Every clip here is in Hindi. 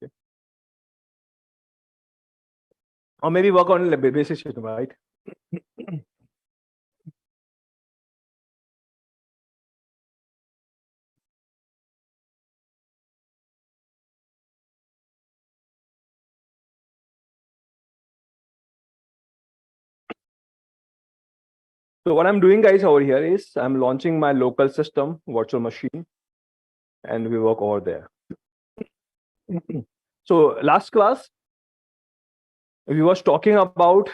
Okay. Or maybe work on basic system, right? So what I'm doing, guys, over here is I'm launching my local system virtual machine, and we work over there. So last class, we was talking about,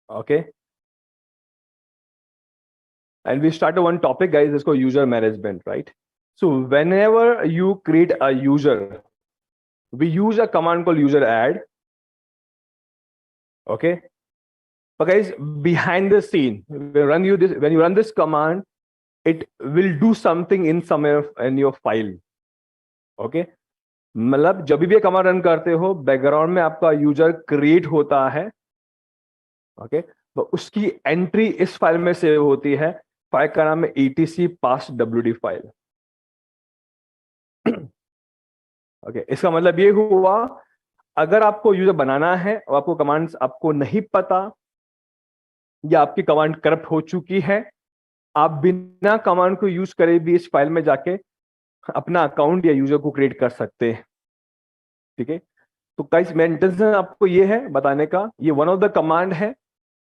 okay, and we started one topic, guys, it's called user management, right? So whenever you create a user, we use a command called user add, okay? But guys, behind the scene, when you run this command, it will do something in somewhere in your file, okay? मतलब जब भी कमांड रन करते हो, बैकग्राउंड में आपका यूजर क्रिएट होता है, ओके? तो उसकी एंट्री इस फाइल में सेव होती है। फाइल का नाम है etc passwd फाइल, ओके? इसका मतलब ये हुआ, अगर आपको यूजर बनाना है और आपको कमांड्स आपको नहीं पता या आपकी कमांड करप्ट हो चुकी है, आप बिना कमांड को यूज करे भी इस फाइल में जाके अपना अकाउंट या यूजर को क्रिएट कर सकते हैं, ठीक है? तो गाइस मेरा इंटेंशन आपको ये है बताने का, ये वन ऑफ द कमांड है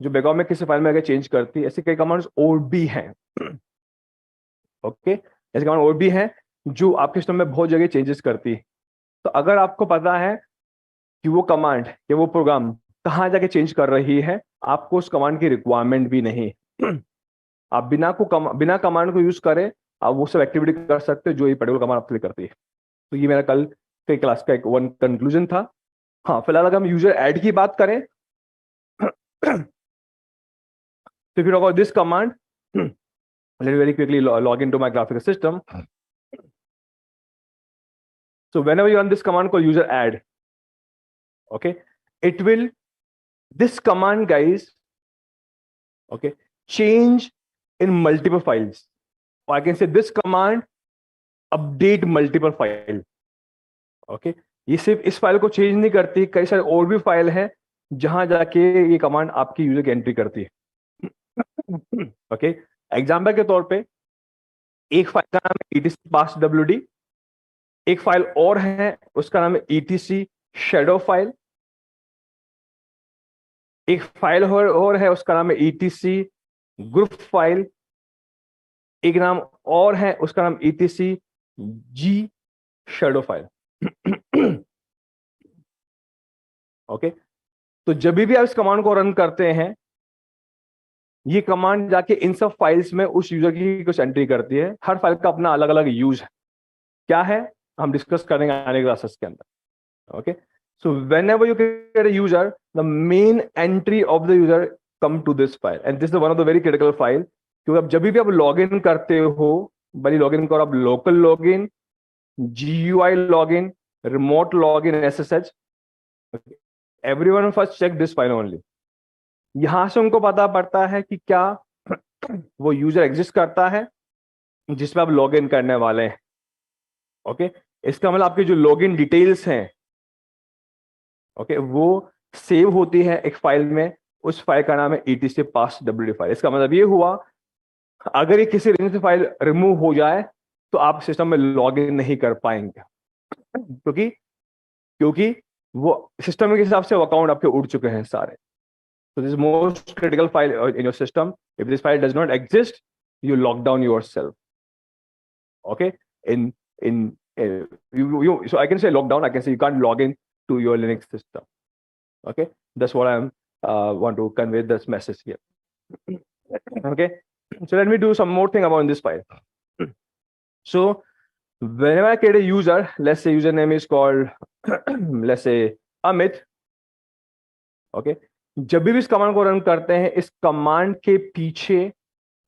जो बैकग्राउंड में किसी फाइल में अगर चेंज करती है। ऐसे कई कमांड्स और भी हैं, ओके? ऐसे कमांड और भी हैं जो आपके सिस्टम में बहुत जगह चेंजेस करती है। तो अगर आपको पता है कि वो कमांड या वो प्रोग्राम कहाँ जाके चेंज कर रही है, आपको उस कमांड की रिक्वायरमेंट भी नहीं। आप बिना कमांड को यूज करें आप वो सब एक्टिविटी कर सकते हो जो ये पर्टिकुलर कमांड आपके लिए करती है। तो ये मेरा कल के क्लास का एक वन कंक्लूजन था। हाँ, फिलहाल अगर हम यूजर ऐड की बात करें, तो फिर अगर this command, let me very quickly log into my graphical system. So whenever you run this command called user add, okay, it will, this command, guys, okay, change in multiple files, or I can say this command update multiple file, okay? ये सिर्फ इस फाइल को चेंज नहीं करती, कई सारे और भी फाइल हैं जहां जाके ये कमांड आपकी यूजर की एंट्री करती है, ओके? एग्जाम्पल के तौर पे एक फाइल का नाम है etc passwd, एक फाइल और है उसका नाम है etc shadow फाइल, एक फाइल और है उसका नाम है etc ग्रुप फाइल, एक नाम और है उसका नाम etc g shadow file, okay? तो जब भी आप इस कमांड को रन करते हैं, ये कमांड जाके इन सब फाइल्स में उस यूजर की कुछ एंट्री करती है। हर फाइल का अपना अलग अलग यूज है, क्या है हम डिस्कस करेंगे आने क्लासेस के अंदर, okay? So whenever you create a user, the main entry of the user come to this file, and this is one of the very critical file, क्योंकि अब जब भी आप लॉग इन करते हो, भले लॉग इन करो आप local log in, GUI log in, remote log in, SSH, everyone first check this file only. यहां से उनको पता पड़ता है कि क्या वो यूजर एग्जिस्ट करता है जिसमें आप लॉग इन करने वाले हैं, ओके? इसका मतलब आपकी जो लॉग इन डिटेल्स हैं, ओके, वो सेव होती है एक फाइल में, उस फाइल का नाम है etc passwd फाइल। इसका मतलब ये हुआ, अगर ये किसी रीजन से फाइल रिमूव हो जाए तो आप सिस्टम में लॉग इन नहीं कर पाएंगे, क्योंकि वो सिस्टम के हिसाब से अकाउंट आपके उड़ चुके हैं सारे। So this is most critical file in your system. If this file does not exist, you lock down yourself. Okay? So I can say lockdown. I can say you can't log in to your Linux system. Okay? That's what I want to convey this message here. Okay? So let me do some more thing about this file. So whenever I create a user, let's say username is called, let's say Amit. Okay? जब भी इस कमांड को रन करते हैं, इस कमांड के पीछे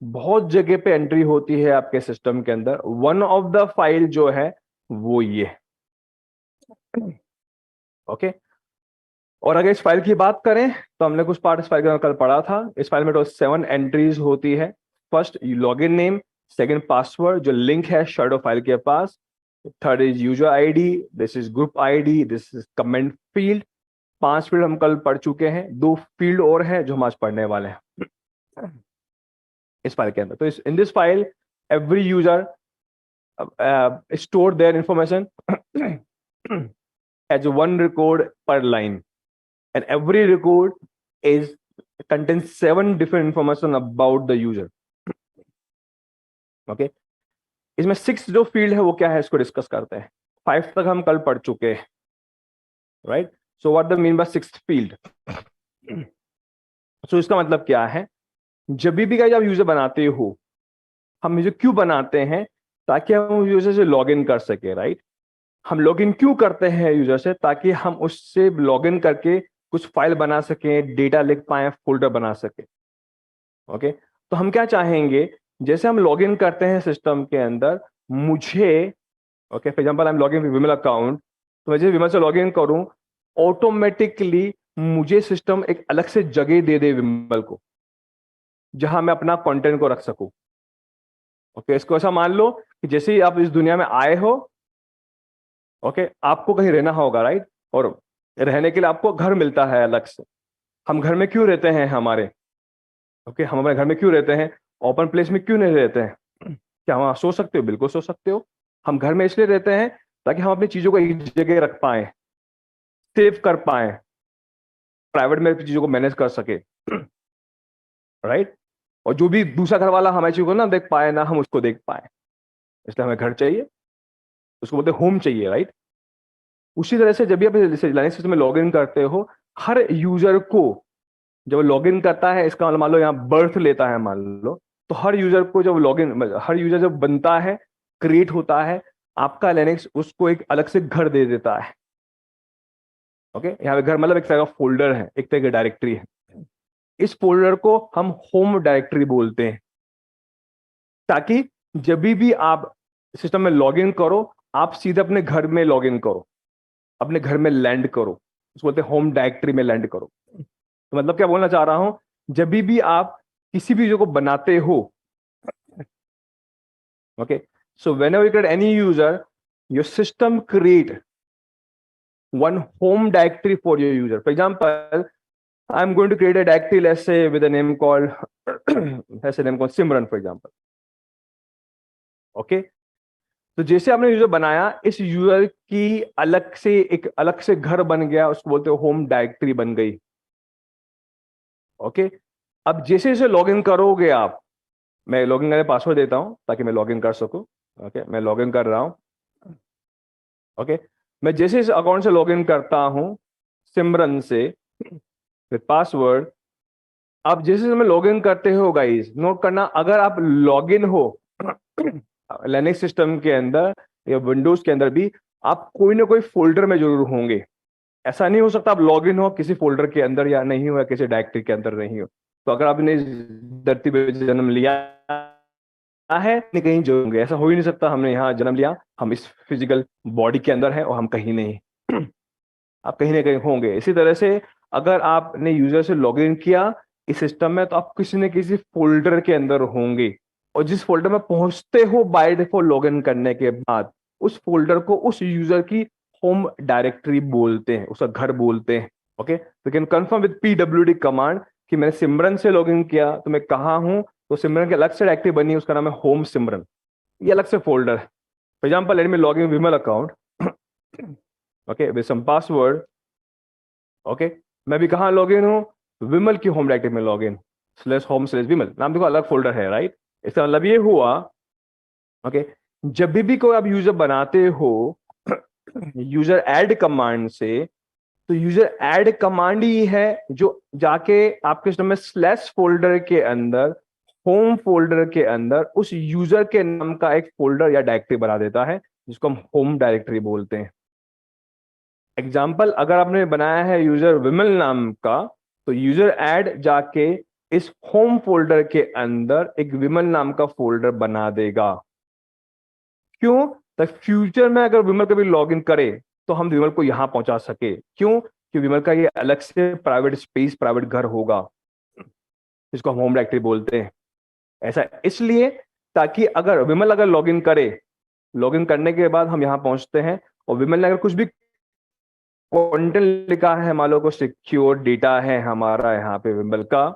बहुत जगह पे एंट्री होती है आपके सिस्टम के अंदर। वन ऑफ द फाइल जो है वो ये, ओके? और अगर इस फाइल की बात करें तो हमने कुछ पार्ट इस फाइल का कल पढ़ा था। इस फाइल में तो 7 एंट्रीज होती है। First login name, second password जो लिंक है शैडो फाइल के पास, third is user ID, this is group ID, this is comment field. 5 field हम कल पढ़ चुके हैं, 2 फील्ड और हैं जो हम आज पढ़ने वाले हैं इस फाइल के अंदर। तो in this file every user store their information as one record per line, and every record is contains 7 different information about the user. Okay, इसमें 6 जो फील्ड है वो क्या है इसको डिस्कस करते हैं। 5 तक हम कल पढ़ चुके हैं, right. So what the mean by 6th field. So इसका मतलब क्या है, जब भी गाइस आप यूजर बनाते हो, हम यूजर क्यों बनाते हैं, ताकि हम यूजर से लॉग इन कर सके, राइट। हम लॉग इन क्यों करते हैं यूजर से, ताकि हम उससे लॉग इन करके कुछ फाइल बना सकें, डेटा लिख पाए, फोल्डर बना सके। ओके, तो हम क्या चाहेंगे, जैसे हम लॉग इन करते हैं सिस्टम के अंदर, मुझे okay for example I am log in with Vimal account, तो मैं जैसे विमल से लॉग इन करूं, ऑटोमेटिकली मुझे सिस्टम एक अलग से जगह दे दे विमल को, जहां मैं अपना कंटेंट को रख सकूं। ओके, इसको ऐसा मान लो कि जैसे ही आप इस दुनिया में आए हो, ओके, आपको कहीं रहना होगा, राइट, और रहने के लिए आपको घर मिलता है अलग से। हम घर में क्यों रहते हैं हमारे, ओके, हम अपने घर में क्यों रहते हैं, ओपन प्लेस में क्यों नहीं रहते हैं? क्या वहां सो सकते हो? बिल्कुल सो सकते हो। हम घर में इसलिए रहते हैं ताकि हम अपनी चीजों को एक जगह रख पाए, सेव कर पाए, प्राइवेट में चीजों को मैनेज कर सके, राइट। और जो भी दूसरा घर वाला हमारी चीजों को ना देख पाए, ना हम उसको देख पाए, इसलिए हमें घर चाहिए, उसको बोलते होम चाहिए, राइट। उसी तरह से जब भी आप लाइनेक्स सिस्टम में लॉग इन करते हो, हर यूजर को जब लॉग इन करता है, इसका मान लो यहाँ बर्थ लेता है मान लो, तो हर यूजर को जब लॉग इन, हर यूजर जब बनता है, क्रिएट होता है, आपका लिनक्स उसको एक अलग से घर दे देता है। ओके, यहाँ पे घर मतलब एक तरह का फोल्डर है, एक तरह की डायरेक्टरी है। इस फोल्डर को हम होम डायरेक्टरी बोलते हैं, ताकि जब भी आप सिस्टम में लॉग इन करो, आप सीधे अपने घर में लॉग इन करो, अपने घर में लैंड करो, उसको बोलते हैं होम डायरेक्टरी में लैंड करो। तो मतलब क्या बोलना चाह रहा हूं, जब भी आप किसी भी यूजर को बनाते हो, okay, so whenever you create any user, your system create one home directory for your user. For example, I'm going to create a directory, let's say with a name called let's say name called Simran, for example. Okay, तो जैसे आपने यूजर बनाया, इस यूजर की अलग से एक अलग से घर बन गया, उसको बोलते हो होम डायरेक्टरी बन गई। ओके, अब जैसे जैसे लॉग इन करोगे आप, मैं लॉग इन करने पासवर्ड देता हूं ताकि मैं लॉग इन कर सकूं। ओके, मैं लॉग इन कर रहा हूं। ओके, मैं जैसे इस अकाउंट से लॉग इन करता हूं सिमरन से विद पासवर्ड, आप जैसे समय लॉग इन करते हो गाइस, नोट करना, अगर आप लॉग इन हो लिनक्स सिस्टम के अंदर या विंडोज के अंदर भी, आप कोई ना कोई फोल्डर में जरूर होंगे। ऐसा नहीं हो सकता आप लॉग इन हो किसी फोल्डर के अंदर या नहीं हो, या किसी डायरेक्टरी के अंदर नहीं हो। तो अगर आपने धरती पे जन्म लिया है, नहीं कहीं जो होंगे, ऐसा हो ही नहीं सकता। हमने यहाँ जन्म लिया, हम इस फिजिकल बॉडी के अंदर है और हम कहीं नहीं आप कहीं ना कहीं होंगे। इसी तरह से अगर आपने यूजर से लॉग इन किया इस सिस्टम में, तो आप किसी न किसी फोल्डर के अंदर होंगे, और जिस फोल्डर में पहुंचते हो बाय डिफॉल्ट लॉग इन करने के बाद, उस फोल्डर को उस यूजर की होम डायरेक्टरी बोलते हैं, उसका घर बोलते हैं। ओके, तो can confirm with pwd command कि मैंने सिमरन से लॉग इन किया, तो मैं कहाँ हूं, तो सिमरन की अलग से डायरेक्टरी बनी, उसका नाम है होम सिमरन, ये अलग से फोल्डर है। For example let me log in Vimal account, okay, with some password. Okay, मैं भी कहाँ लॉग इन हूँ, विमल की होम डायरेक्टरी में लॉग इन, /home/विमल, नाम देखो अलग फोल्डर है, राइट। इसका मतलब ये हुआ, ओके, जब भी कोई आप यूजर बनाते हो यूजर ऐड कमांड से, तो यूजर ऐड कमांड ही है जो जाके आपके सिस्टम में स्लैश फोल्डर के अंदर, होम फोल्डर के अंदर उस यूजर के नाम का एक फोल्डर या डायरेक्टरी बना देता है, जिसको हम होम डायरेक्टरी बोलते हैं। एग्जाम्पल, अगर आपने बनाया है यूजर विमल नाम का, तो यूजर ऐड जाके इस होम फोल्डर के अंदर एक विमल नाम का फोल्डर बना देगा। क्यों? तो फ्यूचर में अगर विमल कभी लॉग इन करे, तो हम विमल को यहां पहुंचा सके। क्यों? कि विमल का ये अलग से प्राइवेट स्पेस, प्राइवेट घर होगा, जिसको हम होम डायरेक्टरी बोलते हैं। ऐसा इसलिए ताकि अगर विमल अगर लॉग इन करे, लॉगिन करने के बाद हम यहाँ पहुंचते हैं और विमल ने अगर कुछ भी कंटेंट लिखा है, मान लो को सिक्योर डेटा है हमारा यहाँ पे विमल का,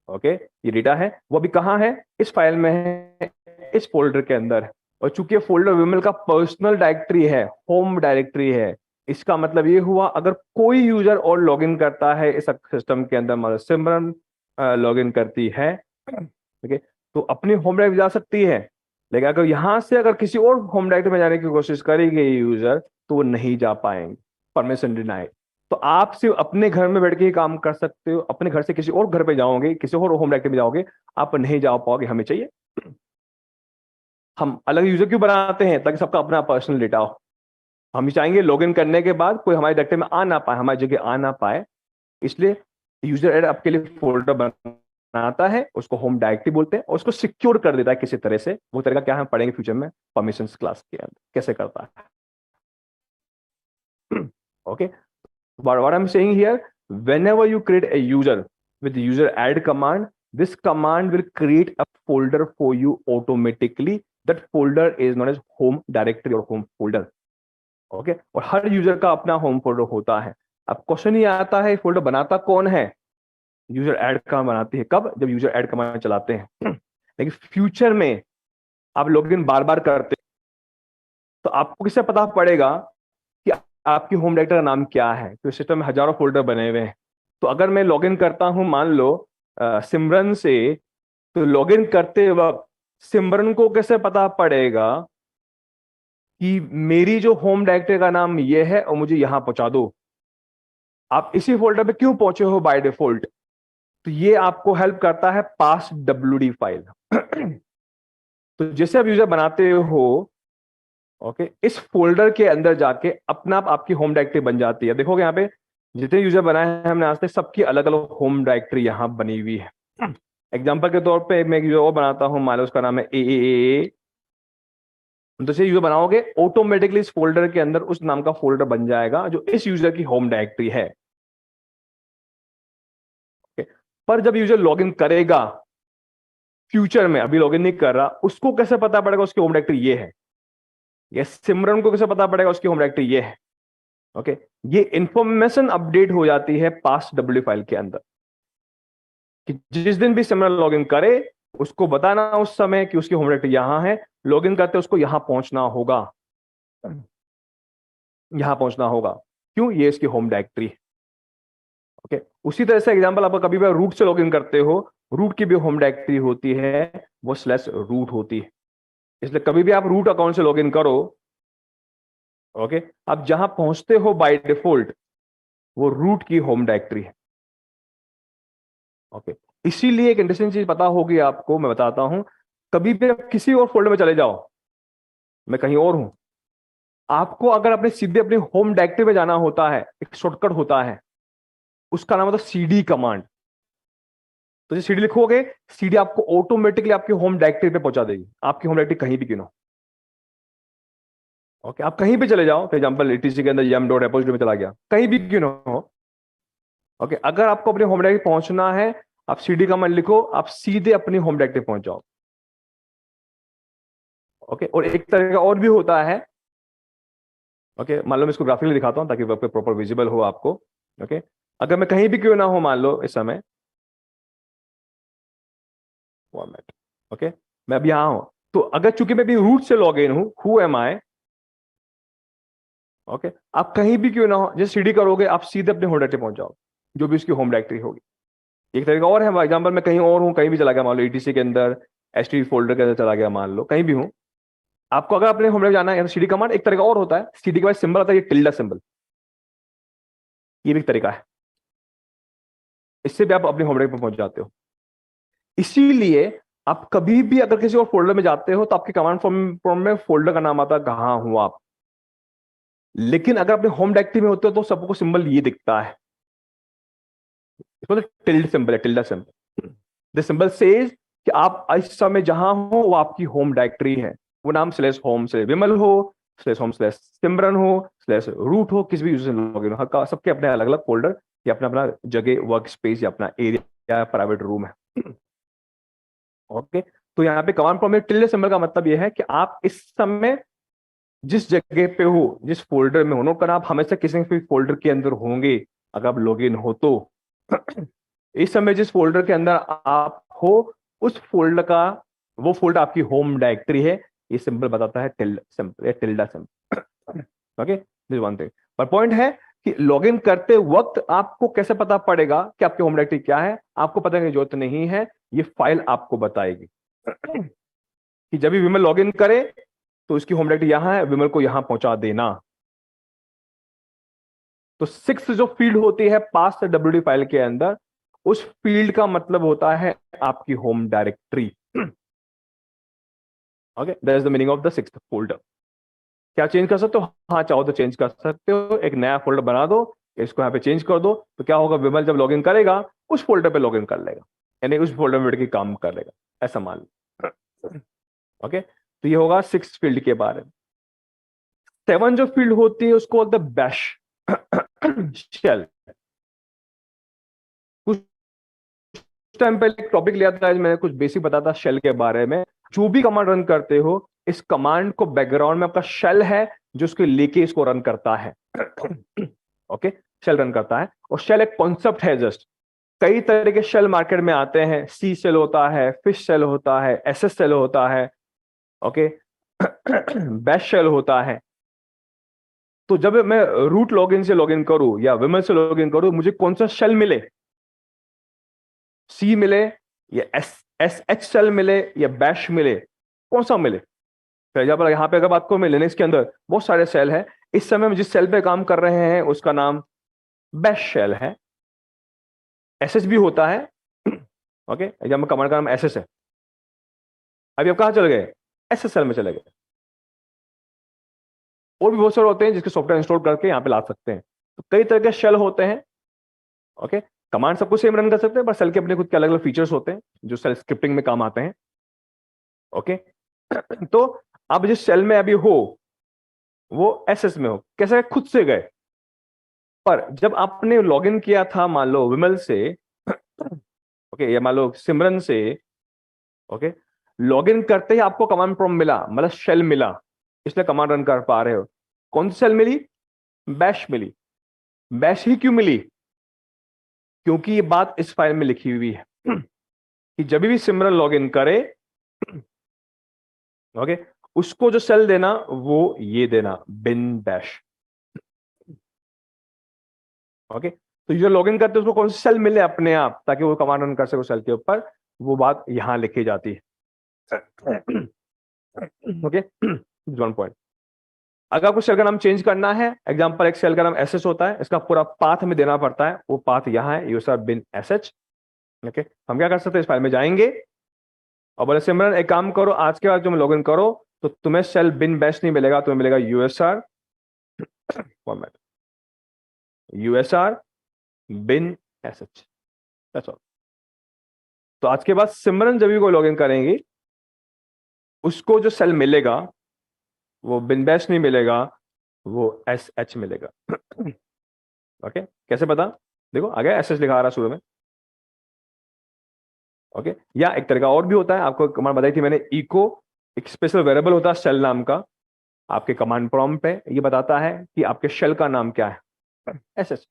ओके, ये डेटा है, वो अभी कहाँ है, इस फाइल में है, इस फोल्डर के अंदर है। और चूंकि फोल्डर विमल का पर्सनल डायरेक्टरी है, होम डायरेक्टरी है, इसका मतलब ये हुआ अगर कोई यूजर और लॉगिन करता है इस सिस्टम के अंदर, मतलब सिमरन लॉगिन करती है, ओके, तो अपनी होम डायरेक्टरी जा सकती है, लेकिन अगर यहां से अगर किसी और होम डायरेक्टरी में जाने की कोशिश करेगी यूजर, तो वो नहीं जा पाएंगे, परमिशन डिनाइड। तो आप सिर्फ अपने घर में बैठ के ही काम कर सकते हो, अपने घर से किसी और घर पे जाओगे, किसी और होम डायरेक्टरी में जाओगे, आप नहीं जा पाओगे, हमें चाहिए। हम अलग यूजर क्यों बनाते हैं, ताकि सबका अपना पर्सनल डेटा हो। हम चाहेंगे लॉगिन करने के बाद कोई हमारी डायरेक्टरी में आ ना पाए, हमारी जगह आ ना पाए, इसलिए यूजर ऐड आपके लिए फोल्डर बनाता है, उसको होम डायरेक्टरी बोलते हैं, और उसको सिक्योर कर देता है किसी तरह से। वो तरीका क्या हम पढ़ेंगे फ्यूचर में परमिशंस क्लास के अंदर कैसे करता है। Okay, what I'm saying here, whenever you create a user with the user add command, this command will create a folder for you automatically. That folder is known as home directory or home folder. Okay, और हर यूजर का अपना होम फोल्डर होता है। अब क्वेश्चन ये आता है फोल्डर बनाता कौन है, यूजर ऐड कमांड बनाती है। कब, जब यूजर ऐड कमांड चलाते हैं। लेकिन फ्यूचर में आप लॉगिन बार बार करते, तो आपको किससे पता पड़ेगा कि आपकी होम डायरेक्टरी का नाम क्या है, तो सिस्टम में हजारों फोल्डर बने हुए हैं। तो अगर मैं लॉगिन करता हूं मान लो सिमरन से, तो लॉगिन करते वक्त सिमरन को कैसे पता पड़ेगा कि मेरी जो होम डायरेक्टरी का नाम ये है और मुझे यहां पहुंचा दो। आप इसी फोल्डर पे क्यों पहुंचे हो बाय डिफॉल्ट, तो ये आपको हेल्प करता है पास WD फाइल। तो जैसे आप यूजर बनाते हो, ओके, इस फोल्डर के अंदर जाके अपना आप आपकी होम डायरेक्टरी बन जाती है। देखोगे यहाँ पे जितने यूजर बनाए हैं हमने आज तक, सबकी अलग अलग होम डायरेक्टरी यहाँ बनी हुई है। एग्जाम्पल के तौर पे मैं एक यूजर और बनाता हूँ, मान लो उसका नाम है ए। जैसे यूजर बनाओगे ऑटोमेटिकली इस फोल्डर के अंदर उस नाम का फोल्डर बन जाएगा जो इस यूजर की होम डायरेक्टरी है। पर जब यूजर लॉगिन करेगा फ्यूचर में, अभी लॉगिन नहीं कर रहा, उसको कैसे पता पड़ेगा उसकी होम डायरेक्टरी ये है, या सिमरन को कैसे पता पड़ेगा उसकी होम डायरेक्टरी ये है। ओके, ये इंफॉर्मेशन अपडेट हो जाती है पास WD फाइल के अंदर, कि जिस दिन भी सिमरन लॉगिन करे उसको बताना उस समय कि उसकी होम डायरेक्टरी यहां है, लॉगिन करते उसको यहां पहुंचना होगा, यहां पहुंचना होगा। क्यों, ये इसकी होम डायरेक्टरी। ओके, उसी तरह से एग्जांपल, आप कभी भी रूट से लॉगिन करते हो, रूट की भी होम डायरेक्टरी होती है, वो /रूट होती है। इसलिए कभी भी आप रूट अकाउंट से लॉगिन करो, ओके, आप जहां पहुंचते हो बाय डिफॉल्ट वो रूट की होम डायरेक्टरी है। ओके, इसीलिए एक इंटरेस्टिंग चीज पता होगी आपको, मैं बताता हूं। कभी भी आप किसी और फोल्डर में चले जाओ, मैं कहीं और हूं, आपको अगर अपने सीधे अपनी होम डायरेक्टरी में जाना होता है, एक शॉर्टकट होता है, उसका नाम होता है CD कमांड। तो जो CD लिखोगे, CD आपको ऑटोमेटिकली आपकी होम डायरेक्टरी पे पहुंचा देगी, आपकी होम डायरेक्टरी कहीं भी क्यों ना हो। ओके, आप कहीं भी चले जाओ, फॉर एग्जांपल ETC के अंदर yum.repository में चला गया, कहीं भी क्यों ना हो। ओके, अगर आपको अपनी होम डायरेक्टरी पहुंचना है, आप CD कमांड लिखो, आप सीधे अपनी होम डायरेक्टरी पहुंच जाओ। ओके, और एक तरह का और भी होता है। ओके, मान लो मैं इसको ग्राफिकली दिखाता हूं ताकि वह पे प्रॉपर विजिबल हो आपको। ओके, अगर मैं कहीं भी क्यों ना हो, मान लो इस समय फॉर्मेट, ओके, मैं अब यहां हूं, तो अगर चूंकि मैं भी रूट से लॉग इन हूं, हु एम आई, ओके, आप कहीं भी क्यों ना हो, जैसे CD करोगे आप सीधे अपने होम डायरेक्टरी पहुंच जाओगे, जो भी उसकी होम डायरेक्टरी होगी। एक तरीका और है, फॉर एग्जाम्पल मैं कहीं और हूं, कहीं भी चला गया, मान लो ETC के अंदर HT फोल्डर के अंदर चला गया, मान लो कहीं भी हूं, आपको अगर अपने होम डायरेक्टरी जाना है, CD कमांड एक तरीका और होता है, CD के बाद सिंबल आता है, ये टिल्डा सिंबल, ये भी एक तरीका है, इससे भी आप अपने होम डायरेक्टरी पर पहुंच जाते हो। इसीलिए आप कभी भी अगर किसी और फोल्डर में जाते हो, तो आपके कमांड फॉर्म में फोल्डर का नाम आता है, कहां हूं आप। लेकिन अगर अपने होम डायरेक्टरी में होते हो तो सबको सिंबल ये दिखता है, इसको टिल्ड सिंबल है, tilde symbol. The symbol says कि आप इस समय जहां हो वो आपकी होम डायरेक्टरी है, वो नाम /home/विमल हो, /home/सिमरन हो, /रूट हो, किसी भी यूजर से लॉगिन हो, हर सबके अपने अलग अलग फोल्डर या अपना अपना जगह, वर्क स्पेस या अपना एरिया, प्राइवेट रूम है। ओके, तो यहाँ पे कमांड प्रॉम्प्ट में टिल्डे सिंबल का मतलब यह है कि आप इस समय जिस जगह पे हो, जिस फोल्डर में हो, नोट करना, आप हमेशा किसी भी फोल्डर के अंदर होंगे अगर आप लॉगिन हो तो। इस समय जिस फोल्डर के अंदर आप हो, उस फोल्डर का, वो फोल्डर आपकी होम डायरेक्टरी है। ये सिंपल बताता है, tilde simple. Okay, this one thing. पर पॉइंट है कि लॉगिन करते वक्त आपको कैसे पता पड़ेगा कि आपकी होम डायरेक्टरी क्या है? आपको पता की जरूरत नहीं है, ये फाइल आपको बताएगी। कि जब भी विमल लॉगिन करे तो उसकी होम डायरेक्टरी यहां है, विमल को यहां पहुंचा देना। तो 6 जो फील्ड होती है पास डब्ल्यूडी फाइल के अंदर, उस फील्ड का मतलब होता है आपकी home directory. Okay, that is the meaning of the 6th folder. क्या चेंज कर सकते हो? हाँ, चाहो तो चेंज कर सकते हो, एक नया फोल्डर बना दो, इसको यहाँ पे चेंज कर दो, तो क्या होगा, विमल जब लॉगिन करेगा उस फोल्डर पे लॉगिन कर लेगा, यानी उस फोल्डर में बैठ के काम कर लेगा, ऐसा मान लो। ओके, तो ये होगा 6 फील्ड के बारे में। 7 जो फील्ड होती है उसको बोलते हैं बैश शेल। कुछ टाइम पहले एक टॉपिक लिया था, मैंने कुछ बेसिक बताया था शेल के बारे में। जो भी कमांड रन करते हो, इस कमांड को बैकग्राउंड में आपका शेल है जो उसको लेके इसको रन करता है। ओके, शेल रन करता है, और शेल एक कॉन्सेप्ट है जस्ट। कई तरह के शेल मार्केट में आते हैं, सी शेल होता है, फिश शेल होता है, एसएस शेल होता है, ओके, बैश शेल होता है। तो जब मैं रूट लॉगिन से लॉगिन करूं या विमल से लॉगिन करूं, मुझे कौन सा शेल मिले, सी मिले या एस एच शेल मिले या बैश मिले, कौन सा मिले? फॉर एग्जाम्पल यहाँ पे अगर आपको मैं लिनक्स के अंदर बहुत सारे सेल है, इस समय हम जिस सेल पे काम कर रहे हैं उसका नाम बैश शेल है। एसएस भी होता है। ओके, एग्जाम्पल कमांड का नाम एसएस है। अभी आप कहां चले गए? एसएस सेल में चले गए। और भी बहुत सारे होते हैं जिसके सॉफ्टवेयर इंस्टॉल करके यहाँ पे ला सकते हैं। तो कई तरह के शेल होते हैं। ओके, कमांड सब कुछ सेम रन कर सकते हैं, पर सेल के अपने खुद के अलग अलग फीचर्स होते हैं जो सेल स्क्रिप्टिंग में काम आते हैं। ओके, तो आप जिस सेल में अभी हो वो एसएस में हो, कैसे खुद से गए? पर जब आपने लॉगिन किया था मान लो विमल से, ओके, या मान लो सिमरन से, ओके, लॉगिन करते ही आपको कमांड प्रॉम्प्ट मिला, मतलब शेल मिला, इसलिए कमांड रन कर पा रहे हो। कौन सी शेल मिली? बैश मिली। बैश ही क्यों मिली? क्योंकि ये बात इस फाइल में लिखी हुई है कि जब भी सिमरन लॉगिन करे, ओके, उसको जो सेल देना वो ये देना, बिन बैश। ओके, तो जो लॉगिन करते हैं उसको कौन सी सेल मिले अपने आप, ताकि वो कमांड रन कर सके उस सेल के ऊपर, वो बात यहां लिखी जाती है। Okay, one point. अगर आपको सेल का नाम चेंज करना है, एग्जांपल एक सेल का नाम एसएच होता है, इसका पूरा पाथ में देना पड़ता है, वो पाथ यहां है, यूजर बिन एसएच। ओके, हम क्या कर सकते हैं, इस फाइल में जाएंगे और बोले सिमरन एक काम करो, आज के बाद तुम लॉगिन करो तो तुम्हें सेल बिन बैश नहीं मिलेगा, तुम्हें मिलेगा USR format, USR bin SH, that's all. तो आज के बाद सिमरन जब भी कोई लॉगिन करेंगे उसको जो सेल मिलेगा वो बिन बैश नहीं मिलेगा, वो एस एच मिलेगा। ओके, कैसे पता? देखो आ गया, एस एच लिखा आ रहा है शुरू में। ओके, या एक तरीका और भी होता है, आपको कमांड बताई थी मैंने, इको, एक स्पेशल वेरिएबल होता है सेल नाम का, आपके कमांड प्रॉम्प्ट पे ये बताता है कि आपके शेल का नाम क्या है, एस एच।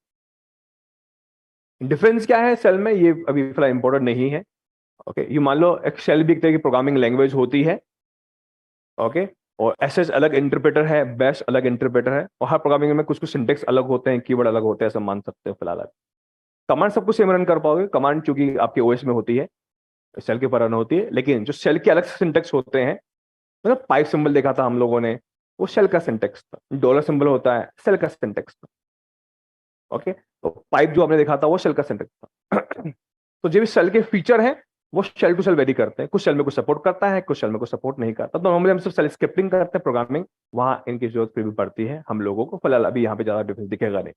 डिफरेंस क्या है सेल में, ये अभी फिलहाल इंपॉर्टेंट नहीं है। ओके, ये मान लो एक शेल भी एक तरह की प्रोग्रामिंग लैंग्वेज होती है। ओके, और एसएस अलग इंटरप्रेटर है, बैश अलग इंटरप्रेटर है, और हर प्रोग्रामिंग में कुछ कुछ सिंटेक्स अलग होते हैं, कीवर्ड अलग होते हैं, ऐसा मान सकते हो फिलहाल। कमांड सब कुछ सेम रन कर पाओगे, कमांड चूंकि आपके ओएस में होती है, सेल के ऊपर रन होती है, लेकिन जो सेल के अलग सिंटेक्स होते हैं, मतलब पाइप सिंबल देखा था हम लोगों ने, वो शेल का सिंटेक्स था। डॉलर सिंबल होता है, सेल का सिंटेक्स था। ओके, तो पाइप जो आपने देखा था वो शेल का सिंटेक्स था। तो जो भी शेल के फीचर है वो शेल टू शेल वेरी करते हैं, कुछ शेल में कुछ सपोर्ट करता है, कुछ शेल में कुछ सपोर्ट नहीं करता। तो नॉर्मली हम सब शेल स्क्रिप्टिंग करते हैं प्रोग्रामिंग, वहां इनकी जरूरत फिर भी पड़ती है हम लोगों को। फिलहाल अभी यहाँ पे ज्यादा डिफरेंस दिखेगा नहीं।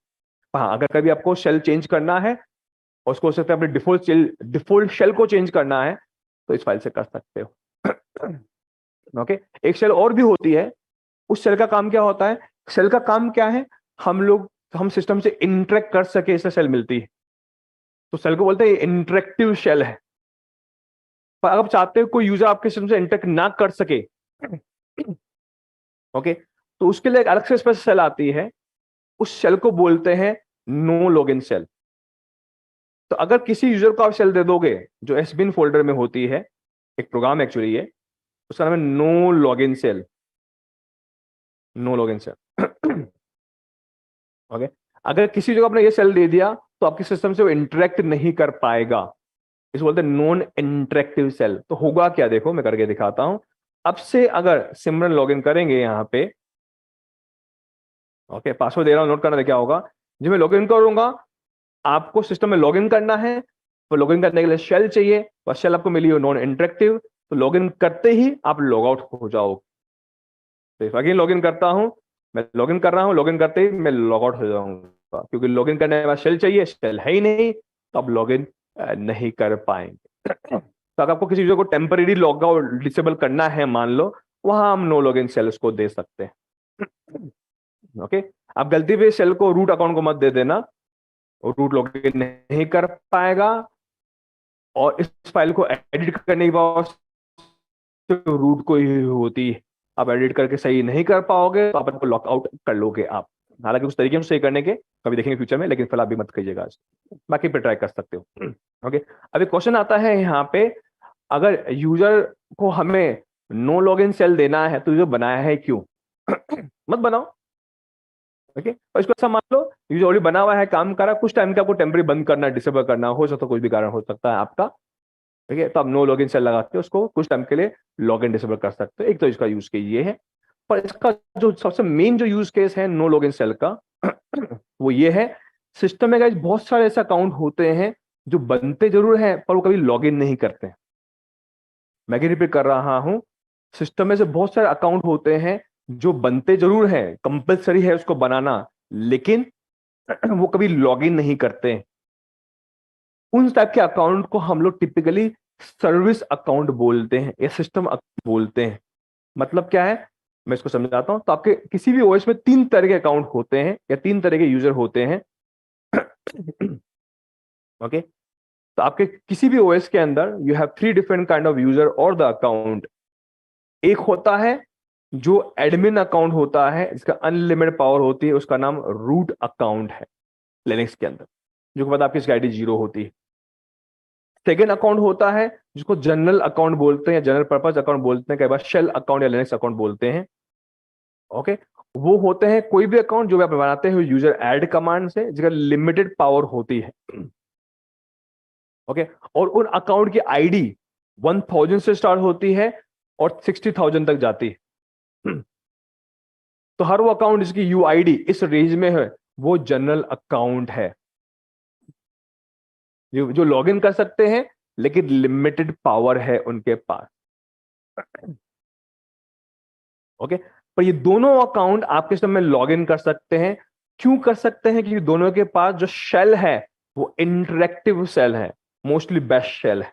हाँ, अगर कभी आपको शेल चेंज करना है और उसको हो सकता है अपने डिफॉल्ट शेल को चेंज करना है, तो इस फाइल से कर सकते हो। ओके, एक शेल और भी होती है, उस शेल का काम क्या होता है? शेल का काम क्या है, हम सिस्टम से इंटरेक्ट कर सके, इससे शेल मिलती है। तो शेल को बोलते हैं इंटरेक्टिव शेल है। पर अगर आप चाहते हो कोई यूजर आपके सिस्टम से इंटरेक्ट ना कर सके, ओके, तो उसके लिए एक अलग से स्पेशल सेल आती है, उस सेल को बोलते हैं नो लॉगिन सेल। तो अगर किसी यूजर को आप सेल दे दोगे जो एसबिन फोल्डर में होती है, एक प्रोग्राम एक्चुअली है, उसका नाम है no login shell, no login shell. Okay, अगर किसी जगह आपने ये सेल दे दिया तो आपके सिस्टम से वो इंटरेक्ट नहीं कर पाएगा, इसे बोलते हैं नॉन इंटरेक्टिव सेल। तो होगा क्या, देखो मैं करके दिखाता हूं। अब से अगर सिमरन लॉगिन करेंगे यहां पे, ओके पासवर्ड दे रहा हूं, नोट करना, क्या होगा। जब मैं लॉगिन करूंगा, आपको सिस्टम में लॉगिन करना है, तो लॉगिन करने के लिए शेल चाहिए, और शेल आपको मिली हो नॉन इंटरेक्टिव, तो लॉगिन करते ही आप लॉग आउट हो जाओगे। तो अगेन लॉगिन करता हूं, मैं लॉगिन कर रहा हूं, लॉगिन करते ही मैं लॉग आउट हो जाऊंगा, क्योंकि लॉगिन करने के बाद शेल चाहिए, शेल है ही नहीं, तो आप लॉगिन नहीं कर पाएंगे। तो अगर आपको किसी यूजर को टेम्परेरी लॉग आउट डिसेबल करना है, मान लो, वहां हम नो लॉगिन सेल उसको दे सकते हैं। ओके, आप गलती पे सेल को रूट अकाउंट को मत दे देना, रूट लॉगिन नहीं कर पाएगा, और इस फाइल को एडिट करने के बाद रूट को ही होती है, आप एडिट करके सही नहीं कर पाओगे तो आप इनको लॉक आउट कर लोगे आप। हालांकि उस तरीके से सही करने के कभी देखेंगे फ्यूचर में, लेकिन फिलहाल भी मत करिएगा, बाकी पे ट्राई कर सकते हो। ओके, अभी क्वेश्चन आता है यहाँ पे, अगर यूजर को हमें नो लॉगिन सेल देना है तो यूजर बनाया है क्यों? मत बनाओ। ओके, और इसको ऐसा मान लो यूजर ऑलरेडी बना हुआ है, काम कर रहा है, कुछ टाइम के आपको टेम्परेरी बंद करना, डिसेबल करना, हो सकता है कोई भी कारण हो सकता है आपका। ठीक है, तो आप नो लॉगिन सेल लगा के उसको कुछ टाइम के लिए लॉगिन डिसेबल कर सकते हो। एक तो इसका यूज केस ये है, पर इसका जो सबसे मेन जो यूज केस है नो लॉगिन सेल का, वो ये है, सिस्टम में गाइस बहुत सारे ऐसे अकाउंट होते हैं जो बनते जरूर हैं पर वो कभी लॉगिन नहीं करते हैं। मैं रिपीट कर रहा हूं, सिस्टम में से बहुत सारे अकाउंट होते हैं जो बनते जरूर हैं, कंपलसरी है उसको बनाना, लेकिन वो कभी लॉगिन नहीं करते हैं। उन टाइप के अकाउंट को हम लोग टिपिकली सर्विस अकाउंट बोलते हैं या सिस्टम अकाउंट बोलते हैं। मतलब क्या है, मैं इसको समझाता हूं। तो आपके किसी भी ओएस में तीन तरह के अकाउंट होते हैं या तीन तरह के यूजर होते हैं। ओके, तो आपके किसी भी ओएस के अंदर you have three different kind of user और द अकाउंट। एक होता है जो एडमिन अकाउंट होता है, इसका अनलिमिटेड पावर होती है, उसका नाम रूट अकाउंट है लिनक्स के अंदर, जो कि पता आपकी इसकी आईडी 0 होती है। सेकेंड अकाउंट होता है जिसको जनरल अकाउंट बोलते हैं, जनरल पर्पज अकाउंट बोलते हैं, कई बार शेल अकाउंट या लिनक्स अकाउंट बोलते हैं। ओके, वो होते हैं कोई भी अकाउंट जो आप बनाते हो यूजर ऐड कमांड से, जिसका लिमिटेड पावर होती है। ओके, और उन अकाउंट की आईडी 1000 से स्टार्ट होती है और 60,000 तक जाती है। तो हर वो अकाउंट जिसकी यूआईडी इस रेंज में है वो जनरल अकाउंट है, जो लॉगिन कर सकते हैं लेकिन लिमिटेड पावर है उनके पास। ओके, पर ये दोनों अकाउंट आपके सिस्टम में लॉगिन कर सकते हैं। क्यों कर सकते हैं? क्योंकि दोनों के पास जो शेल है वो इंटरेक्टिव शेल है, मोस्टली बेस्ट शेल है,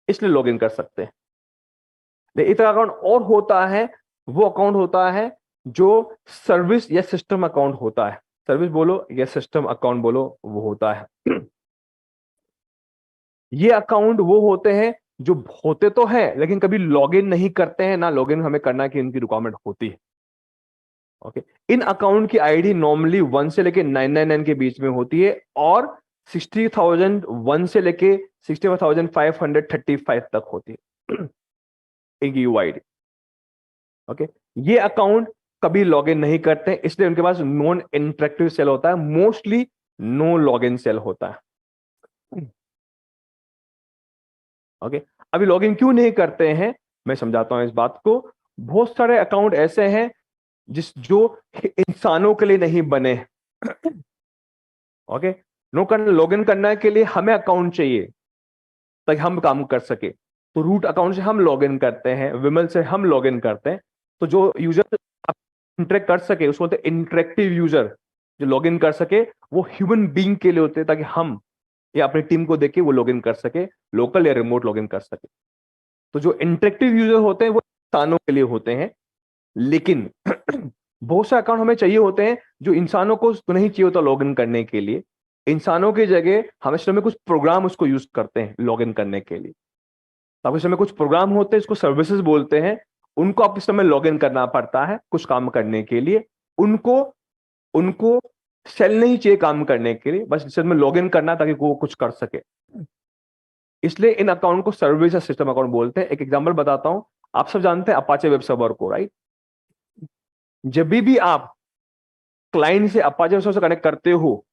इसलिए लॉगिन कर सकते हैं। लेकिन एक अकाउंट और होता है, वो अकाउंट होता है जो सर्विस या सिस्टम अकाउंट होता है। सर्विस बोलो या सिस्टम अकाउंट बोलो, वो होता है। ये अकाउंट वो होते हैं जो होते तो हैं लेकिन कभी लॉगिन नहीं करते हैं, ना लॉगिन हमें करना की इनकी रिक्वायरमेंट होती है। ओके, इन अकाउंट की आईडी नॉर्मली 1 से लेके 999 के बीच में होती है, और 60,001 से लेके 65,535 तक होती है इनकी यूआईडी। ओके, ये अकाउंट कभी लॉगिन नहीं करते हैं, इसलिए उनके पास नॉन इंटरेक्टिव सेल होता है, मोस्टली नो लॉगिन सेल होता है। ओके, अभी लॉगिन क्यों नहीं करते हैं मैं समझाता हूं इस बात को। बहुत सारे अकाउंट ऐसे हैं जो इंसानों के लिए नहीं बने। ओके, लॉगिन करने के लिए हमें अकाउंट चाहिए ताकि हम काम कर सके। तो रूट अकाउंट से हम लॉगिन करते हैं, विमल से हम लॉगिन करते हैं। तो जो यूजर इंटरेक्ट कर सके उसको बोलते हैं इंटरेक्टिव यूजर, जो लॉगिन कर सके वो ह्यूमन बीइंग के लिए होते हैं, ताकि हम या अपनी टीम को देख के वो लॉगिन कर सके, लोकल या रिमोट लॉगिन कर सके। तो जो इंटरेक्टिव यूजर होते हैं वो इंसानों के लिए होते हैं, लेकिन बहुत से अकाउंट हमें चाहिए होते हैं जो इंसानों को तो नहीं चाहिए होता लॉगिन करने के लिए। इंसानों की जगह हम इसमें कुछ प्रोग्राम उसको यूज करते हैं लॉगिन करने के लिए। तब इसमें कुछ प्रोग्राम होते हैं, इसको सर्विसेज बोलते हैं, उनको आपके सिस्टम में लॉग इन करना पड़ता है कुछ काम करने के लिए। उनको उनको सेल नहीं चाहिए काम करने के लिए, बस सिस्टम में लॉग इन करना ताकि वो कुछ कर सके। इसलिए इन अकाउंट को सर्विस या सिस्टम अकाउंट बोलते हैं। एक एग्जांपल बताता हूं, आप सब जानते हैं अपाचे वेब सर्वर को, राइट? जब भी आप क्लाइंट से अपाचे वेब सर्वर से कनेक्ट करते हो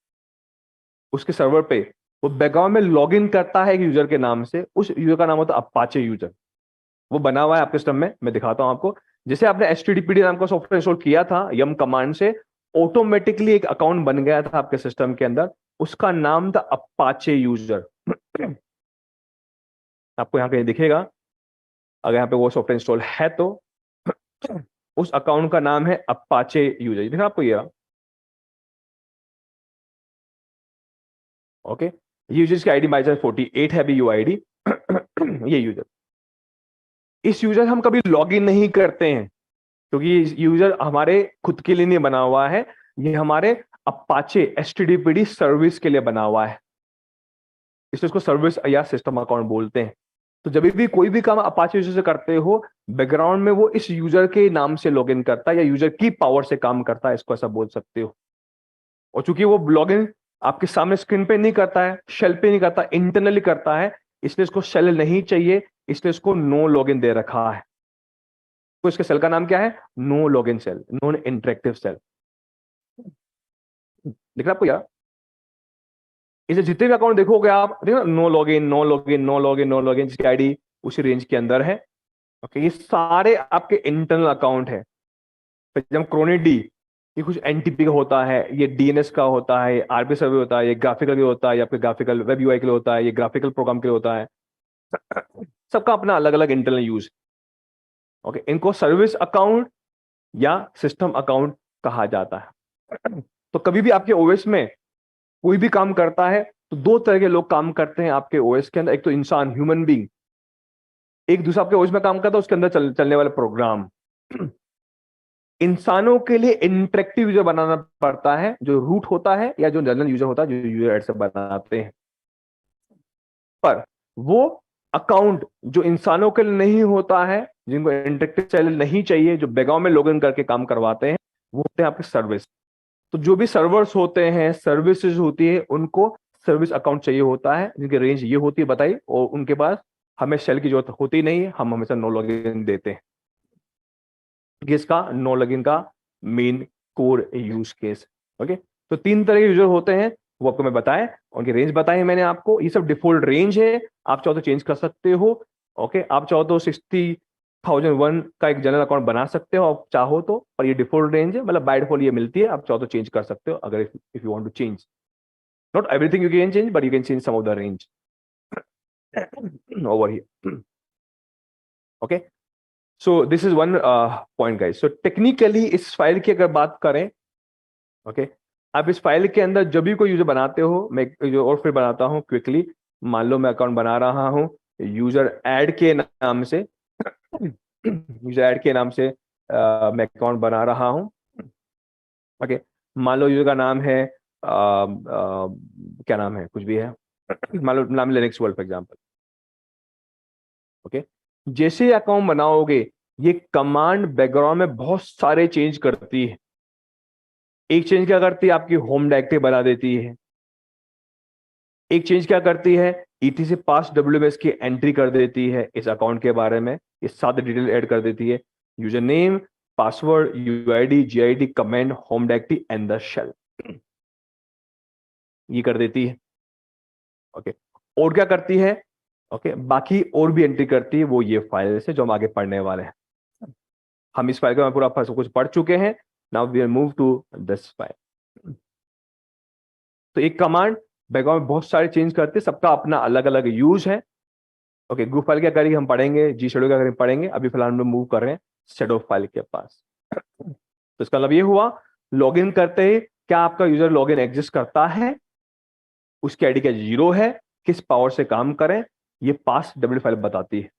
उसके सर्वर पे, वो बैकग्राउंड में लॉग इन करता है एक यूजर के नाम से, उस यूजर का नाम होता है अपाचे यूजर। वो बना हुआ है आपके सिस्टम में, मैं दिखाता हूं आपको। जैसे आपने HTTPD नाम का सॉफ्टवेयर इंस्टॉल किया था यम कमांड से, ऑटोमेटिकली एक अकाउंट बन गया था आपके सिस्टम के अंदर, उसका नाम था अपाचे यूजर। आपको यहां कहीं दिखेगा, अगर यहां पे वो सॉफ्टवेयर इंस्टॉल है तो उस अकाउंट का नाम है अपाचे यूजर। देखा आपको ये, ओके। ये यूजर की आईडी माई 48 है अभी यूआईडी। ये यूजर, इस यूजर हम कभी लॉग इन नहीं करते हैं क्योंकि यूजर हमारे खुद के लिए नहीं बना हुआ है, ये हमारे अपाचे HTTPD सर्विस के लिए बना हुआ है, इसलिए इसको सर्विस या सिस्टम अकाउंट बोलते हैं। तो जब भी कोई भी काम अपाचे यूजर से करते हो, बैकग्राउंड में वो इस यूजर के नाम से लॉग इन करता है या यूजर की पावर से काम करता है, इसको ऐसा बोल सकते हो। और चूंकि वो लॉग इन आपके सामने स्क्रीन पे नहीं करता है, शेल पे नहीं करता, इंटरनली करता है, इसलिए इसको शेल नहीं चाहिए, इसलिए इसको नो लॉग इन दे रखा है। तो इसके सेल का नाम क्या है? No log in shell, non interactive shell. दिख रहा आपको यार? इसे जितने भी अकाउंट देखोगे आप, देखो no log in, no log in, no log in, no log in, जिसकी आईडी उसी रेंज के अंदर है। ओके, ये सारे आपके इंटरनल अकाउंट है। फिर जब क्रोनिडी, ये कुछ एनटीपी का होता है, ये डीएनएस का होता है, आरपी सर्वे होता है, ये ग्राफिकल भी होता है, या फिर ग्राफिकल वेब यूआई के लिए होता है, ये ग्राफिकल प्रोग्राम के लिए होता है। सबका अपना अलग अलग इंटरनल यूज। ओके, इनको सर्विस अकाउंट या सिस्टम अकाउंट कहा जाता है। तो कभी भी आपके ओएस में कोई भी काम करता है तो दो तरह के लोग काम करते हैं आपके ओएस के अंदर। एक तो इंसान, ह्यूमन बीइंग, एक दूसरा आपके ओएस में काम करता है, उसके अंदर चलने वाला प्रोग्राम। इंसानों के लिए इंटरेक्टिव यूजर बनाना पड़ता है, जो रूट होता है या जो जनरल यूजर होता है, जो यूजर ऐड से बनाते हैं। पर वो अकाउंट जो इंसानों के लिए नहीं होता है, जिनको इंटरेक्टिव चैनल नहीं चाहिए, जो बैकग्राउंड में लॉगिन करके काम करवाते हैं, वो होते हैं आपके सर्विस। तो जो भी सर्वर्स होते हैं, सर्विसेज होती है, उनको सर्विस अकाउंट चाहिए होता है, जिनकी रेंज ये होती है बताई, और उनके पास हमें शेल की जरूरत होती नहीं है, हम हमेशा नो लॉगिन देते हैं। इसका नो लॉगिन का main core use case. Okay, तो तीन तरह के यूजर होते हैं, वो आपको मैं बताया, उनकी रेंज बताई है मैंने आपको। ये सब डिफॉल्ट रेंज है, आप चाहो तो चेंज कर सकते हो। ओके, आप चाहो तो 60,001 का एक जनरल अकाउंट बना सकते हो आप चाहो तो, पर ये डिफॉल्ट रेंज है, मतलब बाय डिफॉल्ट ये मिलती है। आप चाहो तो चेंज कर सकते हो, अगर if you want to change. Not everything you can change, but you can change some of the range over here. Okay, so this is one point guys. So technically इस फाइल की अगर बात करें, ओके, आप इस फाइल के अंदर जब भी कोई यूजर बनाते हो, मैं जो और फिर बनाता हूं क्विकली। मान लो मैं अकाउंट बना रहा हूं यूजर ऐड के नाम से, यूजर ऐड के नाम से मैं अकाउंट बना रहा हूं। ओके, मान लो यूजर का नाम है क्या नाम है, कुछ भी है, मान लो नाम Linux world for example. Okay, जैसे ही अकाउंट बनाओगे, ये कमांड बैकग्राउंड में बहुत सारे चेंज करती है। एक चेंज क्या करती है, आपकी होम डायरेक्टरी बना देती है। एक चेंज क्या करती है, ETC पास WMS की एंट्री कर देती है इस अकाउंट के बारे में, ये सारे डिटेल ऐड कर देती है, user name, password, UID, GID, comment, home directory and the shell, ये कर देती है। ओके, और क्या करती है? ओके, बाकी और भी एंट्री करती है, वो ये फाइल से जो हम आगे पढ़ने वाले हैं। हम इस फाइल को पूरा सब कुछ पढ़ चुके हैं। Now we move to this file. तो एक कमांड बैकग्राउंड में बहुत सारे चेंज करते हैं, सबका अपना अलग अलग यूज है। ओके, ग्रुप फाइल क्या करेंगे हम पढ़ेंगे, जी शेडो क्या करेंगे पढ़ेंगे। अभी फिलहाल हम मूव कर रहे हैं शेडो फाइल के पास। तो इसका मतलब ये हुआ, लॉगिन करते ही क्या आपका यूजर लॉगिन एग्जिस्ट करता है, उसकी आईडी क्या 0 है, किस पावर से काम करें, ये पास डब्ल्यू फाइल बताती है।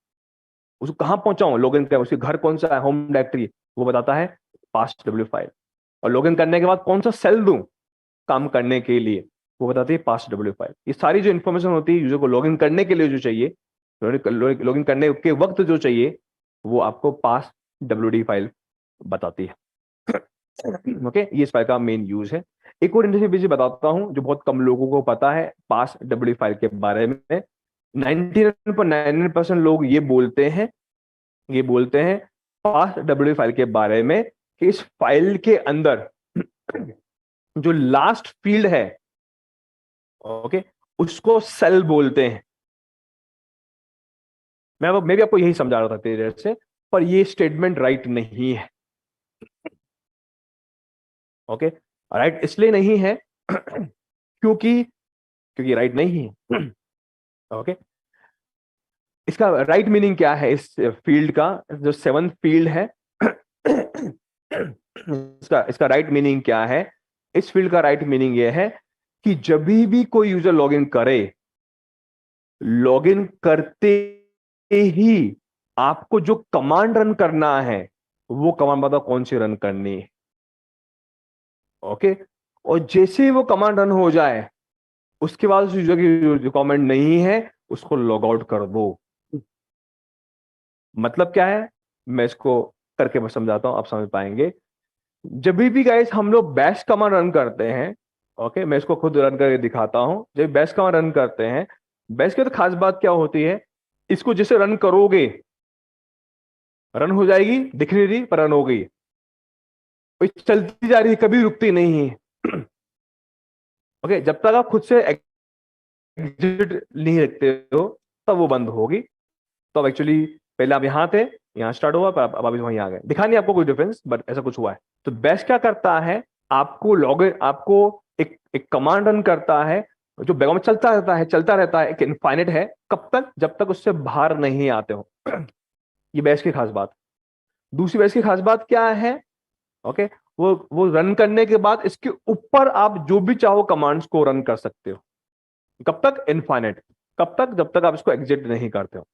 उसको कहां पहुंचाऊं, लॉगिन करें, उसके घर कौन सा है, होम डायरेक्टरी, वो बताता है पास डब्ल्यू फाइल। और लॉगिन करने के बाद कौन सा सेल दूं काम करने के लिए, वो बताती है पास डब्ल्यू फाइल। ये सारी जो इन्फॉर्मेशन होती है यूजर को लॉगिन करने के लिए जो चाहिए, लॉगिन करने के वक्त जो चाहिए, वो आपको पास WD फाइल बताती है। ओके, ये इस फाइल का मेन यूज है। एक और इंटरेस्टिंग चीज बताता हूं जो बहुत कम लोगों को पता है पास WD फाइल के बारे में। 99.99% लोग ये बोलते हैं पास WD फाइल के बारे में कि इस फाइल के अंदर जो लास्ट फील्ड है, ओके, उसको सेल बोलते हैं। मैं भी आपको यही समझा रहा था तेरी देर से, पर ये स्टेटमेंट राइट नहीं है। ओके, राइट इसलिए नहीं है क्योंकि राइट नहीं है। ओके, इसका राइट मीनिंग क्या है इस फील्ड का, जो 7th फील्ड है, इसका राइट मीनिंग क्या है? इस फील्ड का राइट मीनिंग यह है कि जब भी कोई यूजर लॉगिन करे, लॉगिन करते ही आपको जो कमांड रन करना है वो कमांड बताओ कौन सी रन करनी है। ओके, और जैसे ही वो कमांड रन हो जाए उसके बाद उस यूजर की रिक्वायरमेंट नहीं है उसको लॉग आउट कर दो। मतलब क्या है, मैं इसको करके मैं समझाता हूं, आप समझ पाएंगे। जब भी गाइस हम लोग बैश कमांड रन करते हैं, ओके, मैं इसको खुद रन करके दिखाता हूं। जब बैश कमांड रन करते हैं, बैश की तो खास बात क्या होती है, इसको जैसे रन करोगे रन हो जाएगी, दिख नहीं रही पर रन हो गई, चलती जा रही है, कभी रुकती नहीं है। ओके, जब तक आप खुद से एग्जिट नहीं रखते हो तब वो बंद होगी। तो अब एक्चुअली पहले आप यहां थे, यहां स्टार्ट हुआ, पर अब अभी वहीं आ गए, दिखा नहीं आपको कोई डिफरेंस, बट ऐसा कुछ हुआ है। तो बैश क्या करता है, आपको एक कमांड रन करता है जो बैकग्राउंड में चलता रहता है, एक इनफाइनाइट है, कब तक? जब तक उससे बाहर नहीं आते हो। ये बैश की खास बात। दूसरी बैश की खास बात क्या है? ओके, वो रन करने के बाद इसके ऊपर आप जो भी चाहो कमांड्स को रन कर सकते हो। कब तक? इनफाइनाइट। कब तक? जब तक आप इसको एग्जिट नहीं करते हो।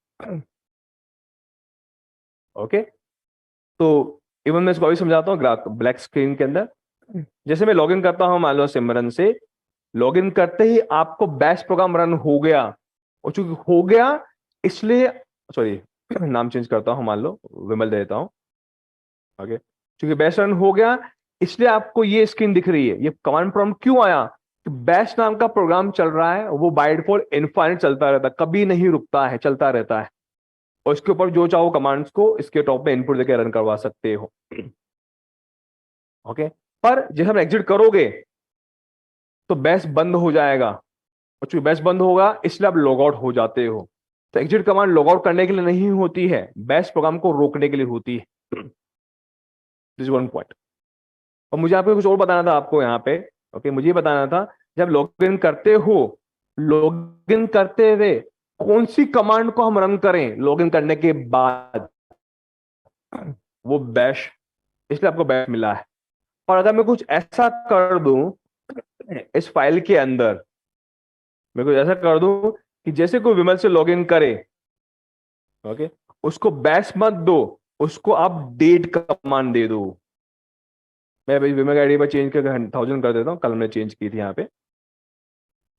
ओके, तो इवन मैं इसको अभी समझाता हूँ ब्लैक स्क्रीन के अंदर। जैसे मैं लॉगिन करता हूं मान लो सिमरन से, लॉगिन करते ही आपको बैश प्रोग्राम रन हो गया, और चूंकि हो गया इसलिए, सॉरी नाम चेंज करता हूं, मान लो विमल दे देता हूं। ओके, चूंकि बैश रन हो गया इसलिए आपको ये स्क्रीन दिख रही है। ये कमांड प्रॉम्प्ट क्यों आया? कि बैश नाम का प्रोग्राम चल रहा है, वो बाय डिफॉल्ट इनफाइनाइट चलता रहता है, कभी नहीं रुकता है, चलता रहता है, और इसके ऊपर जो चाहो कमांड्स को इसके टॉप में इनपुट देकर रन करवा सकते हो। ओके, पर जैसे हम एग्जिट करोगे तो बैश बंद हो जाएगा, और चूंकि बैश बंद होगा इसलिए आप लॉग आउट हो जाते हो। तो एग्जिट कमांड लॉग आउट करने के लिए नहीं होती है, बैश प्रोग्राम को रोकने के लिए होती है। This one point. और मुझे आपको कुछ और बताना था आपको यहाँ पे। ओके, मुझे बताना था जब लॉगिन करते हो, लॉगिन करते हुए कौन सी कमांड को हम रन करें लॉगिन करने के बाद? वो बैश, इसलिए आपको बैश मिला है। और अगर मैं कुछ ऐसा कर दूं इस फाइल के अंदर, मैं कुछ ऐसा कर दूं कि जैसे कोई विमल से लॉगिन करे, ओके, उसको बैश मत दो, उसको आप डेट कमांड दे दो। मैं विमल का आईडी पर चेंज करके 1000 कर देता हूं, कल मैंने चेंज की थी यहाँ पे।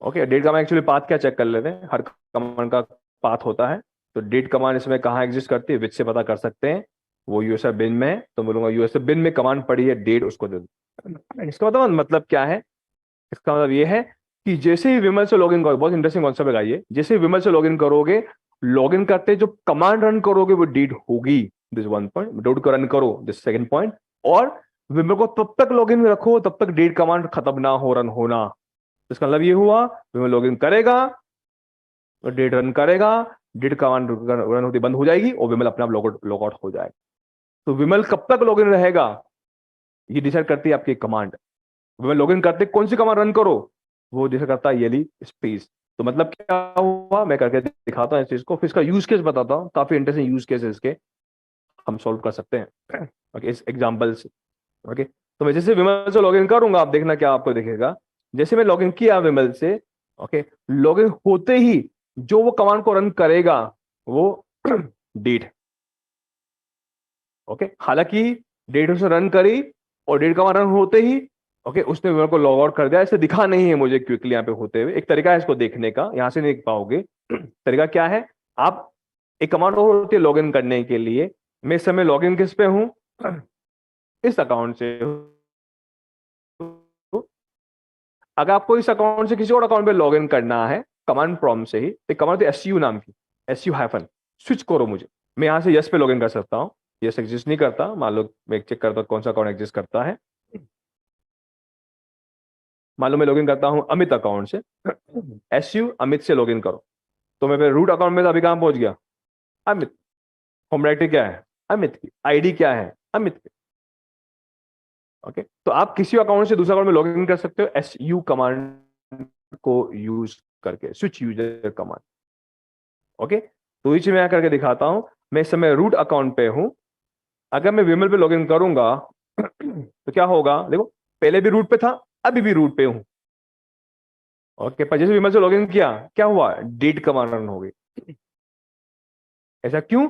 Okay, date command actually path क्या चेक कर लेते हैं, हर कमांड का पाथ होता है। तो डेट कमांड इसमें कहाँ एग्जिस्ट करती है, विच से पता कर सकते हैं। वो यूएसआर बिन में है, तो बोलूंगा यूएसआर बिन में कमांड पड़ी है, डेट उसको दे दो। इसका मतलब क्या है? इसका मतलब ये है कि जैसे ही विमल से लॉगिन करोगे, बहुत इंटरेस्टिंग कॉन्सेप्ट है ये, जैसे ही विमल से लॉगिन करोगे, लॉगिन करते जो कमांड रन करोगे वो डेट होगी। दिस वन पॉइंट, डेट को रन करो, दिस सेकंड पॉइंट। और विमल को तब तक लॉगिन में रखो तब तक डेट कमांड खत्म ना हो, रन होना। इसका मतलब ये हुआ विमल लॉगिन करेगा और डेट रन करेगा, डेट कमांड रन होती बंद हो जाएगी और विमल अपने आप लॉग आउट हो जाएगा। तो विमल कब तक लॉगिन रहेगा ये डिसाइड करती है आपकी कमांड। विमल लॉगिन करते कौन सी कमांड रन करो वो डिसाइड करता है ये स्पेस। तो मतलब क्या हुआ, मैं करके दिखाता हूँ इस चीज को, फिर इसका यूज केस बताता हूँ, काफी इंटरेस्टिंग यूज केस है इसके, हम सॉल्व कर सकते हैं। ओके, इस एग्जांपल से। ओके, तो मैं जैसे विमल से लॉगिन करूंगा, आप देखना क्या आपको दिखेगा। जैसे मैं लॉगिन किया विमल से, ओके, लॉगिन होते ही जो वो कमांड को रन करेगा वो डेट। ओके, हालांकि डेट उसने रन करी और डेट कमांड रन होते ही, ओके, उसने विमल को लॉग आउट कर दिया। इसे दिखा नहीं है मुझे क्विकली यहाँ पे होते हुए, एक तरीका है इसको देखने का, यहां से नहीं देख पाओगे। तरीका क्या है, आप एक कमांड और होती है लॉगिन करने के लिए, मैं इस समय लॉगिन किस पे हूं? इस अकाउंट से। अगर आपको इस अकाउंट से किसी और अकाउंट पे लॉगिन करना है कमांड प्रॉम्प्ट से ही, तो कमांड एसयू नाम की, एसयू हाइफन स्विच करो मुझे, मैं यहां से यस पे लॉगिन कर सकता हूं। यस एग्जिस्ट नहीं करता, मान लो मैं चेक करता हूं कौन सा अकाउंट एग्जिस्ट करता है। मान लो मैं लॉगिन करता हूं अमित अकाउंट से, एसयू अमित से लॉगिन करो, तो मैं फिर रूट अकाउंट में तो अभी कहां पहुंच गया? अमित। होम डायरेक्टरी क्या है? अमित की। आईडी क्या है? अमित की। ओके, तो आप किसी अकाउंट से दूसरे अकाउंट में लॉगिन कर सकते हो एस यू कमांड को यूज करके, स्विच यूजर कमांड। ओके, तो ये चीज मैं करके दिखाता हूं। मैं इस समय रूट अकाउंट पे हूं, अगर मैं विमल पे लॉगिन करूंगा तो क्या होगा? देखो, पहले भी रूट पे था, अभी भी रूट पे हूं। ओके, पर जैसे विमल से लॉगिन किया, क्या हुआ? डेट कमांड रन हो गई। ऐसा क्यों?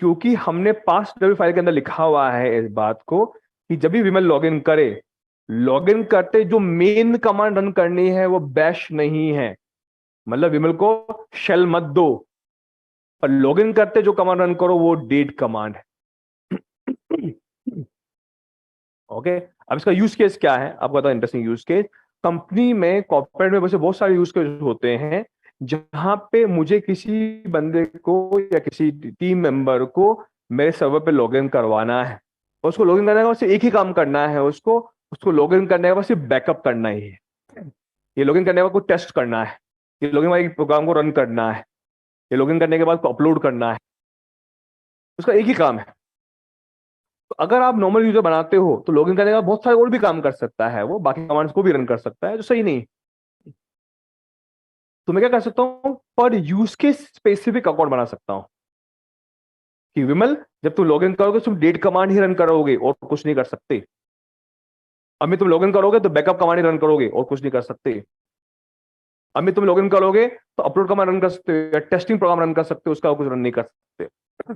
क्योंकि हमने पास्ट डब्ल्यू फाइल के अंदर लिखा हुआ है इस बात को कि जब भी विमल लॉगिन करे, लॉगिन करते जो मेन कमांड रन करनी है वो बैश नहीं है, मतलब विमल को शेल मत दो, पर लॉगिन करते जो कमांड रन करो वो डेट कमांड है। ओके, अब इसका यूज केस क्या है आपको बताओ, इंटरेस्टिंग यूज केस। कंपनी में, कॉर्पोरेट में वैसे बहुत सारे यूज केस होते हैं जहां पे मुझे किसी बंदे को या किसी टीम मेंबर को मेरे सर्वर पे लॉगिन करवाना है, और उसको लॉगिन करने का बस एक ही काम करना है, उसको उसको लॉगिन करने का बस सिर्फ बैकअप करना ही है। ये लॉगिन करने का कोई टेस्ट करना है, ये लॉगिन वाले प्रोग्राम को रन करना है, ये लॉगिन करने के बाद अपलोड करना है, उसका एक ही काम है। तो अगर आप नॉर्मल यूजर बनाते हो तो लॉगिन करने का बहुत सारे और भी काम कर सकता है, वो बाकी कमांड्स को भी रन कर सकता है, जो सही नहीं। तो मैं क्या कर सकता हूं? पर यूज के स्पेसिफिक अकाउंट बना सकता हूं कि विमल जब तुम लॉगिन करोगे तुम डेट कमांड ही रन करोगे और कुछ नहीं कर सकते। अमित तुम लॉगिन करोगे तो बैकअप कमांड ही रन करोगे और कुछ नहीं कर सकते। अमित तुम लॉगिन करोगे तो अपलोड कमांड रन कर सकते हो या टेस्टिंग प्रोग्राम रन कर सकते हो, उसका कुछ रन नहीं कर सकते।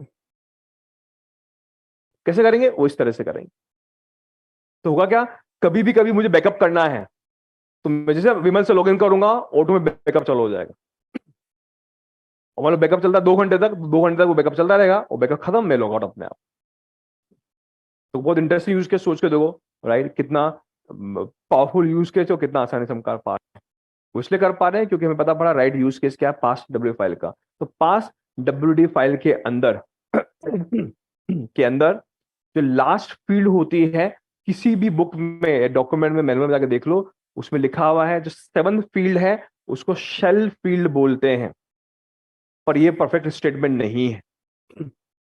कैसे करेंगे? वो इस तरह से करेंगे। तो होगा क्या, कभी भी मुझे बैकअप करना है तो मैं जैसे विमल से लॉगिन करूंगा, ऑटो में बैकअप चालू हो जाएगा, और मतलब बैकअप चलता है 2 घंटे तक, 2 घंटे तक वो बैकअप चलता रहेगा, और बैकअप खत्म, मैं लॉग आउट अपने आप। तो बहुत इंटरेस्टिंग यूज केस, सोच के देखो राइट, कितना पावरफुल यूज केस और कितना आसानी से हम कर पा रहे हैं। वो इसलिए कर पा रहे हैं क्योंकि हमें पता पड़ा राइट यूज केस क्या है, पास डब्ल्यू फाइल का। तो पास डब्ल्यू फाइल के अंदर जो लास्ट फील्ड होती है, किसी भी बुक में, डॉक्यूमेंट में, मैनुअल में जाकर देख लो, उसमें लिखा हुआ है जो 7th फील्ड है उसको शेल फील्ड बोलते हैं, पर ये परफेक्ट स्टेटमेंट नहीं है।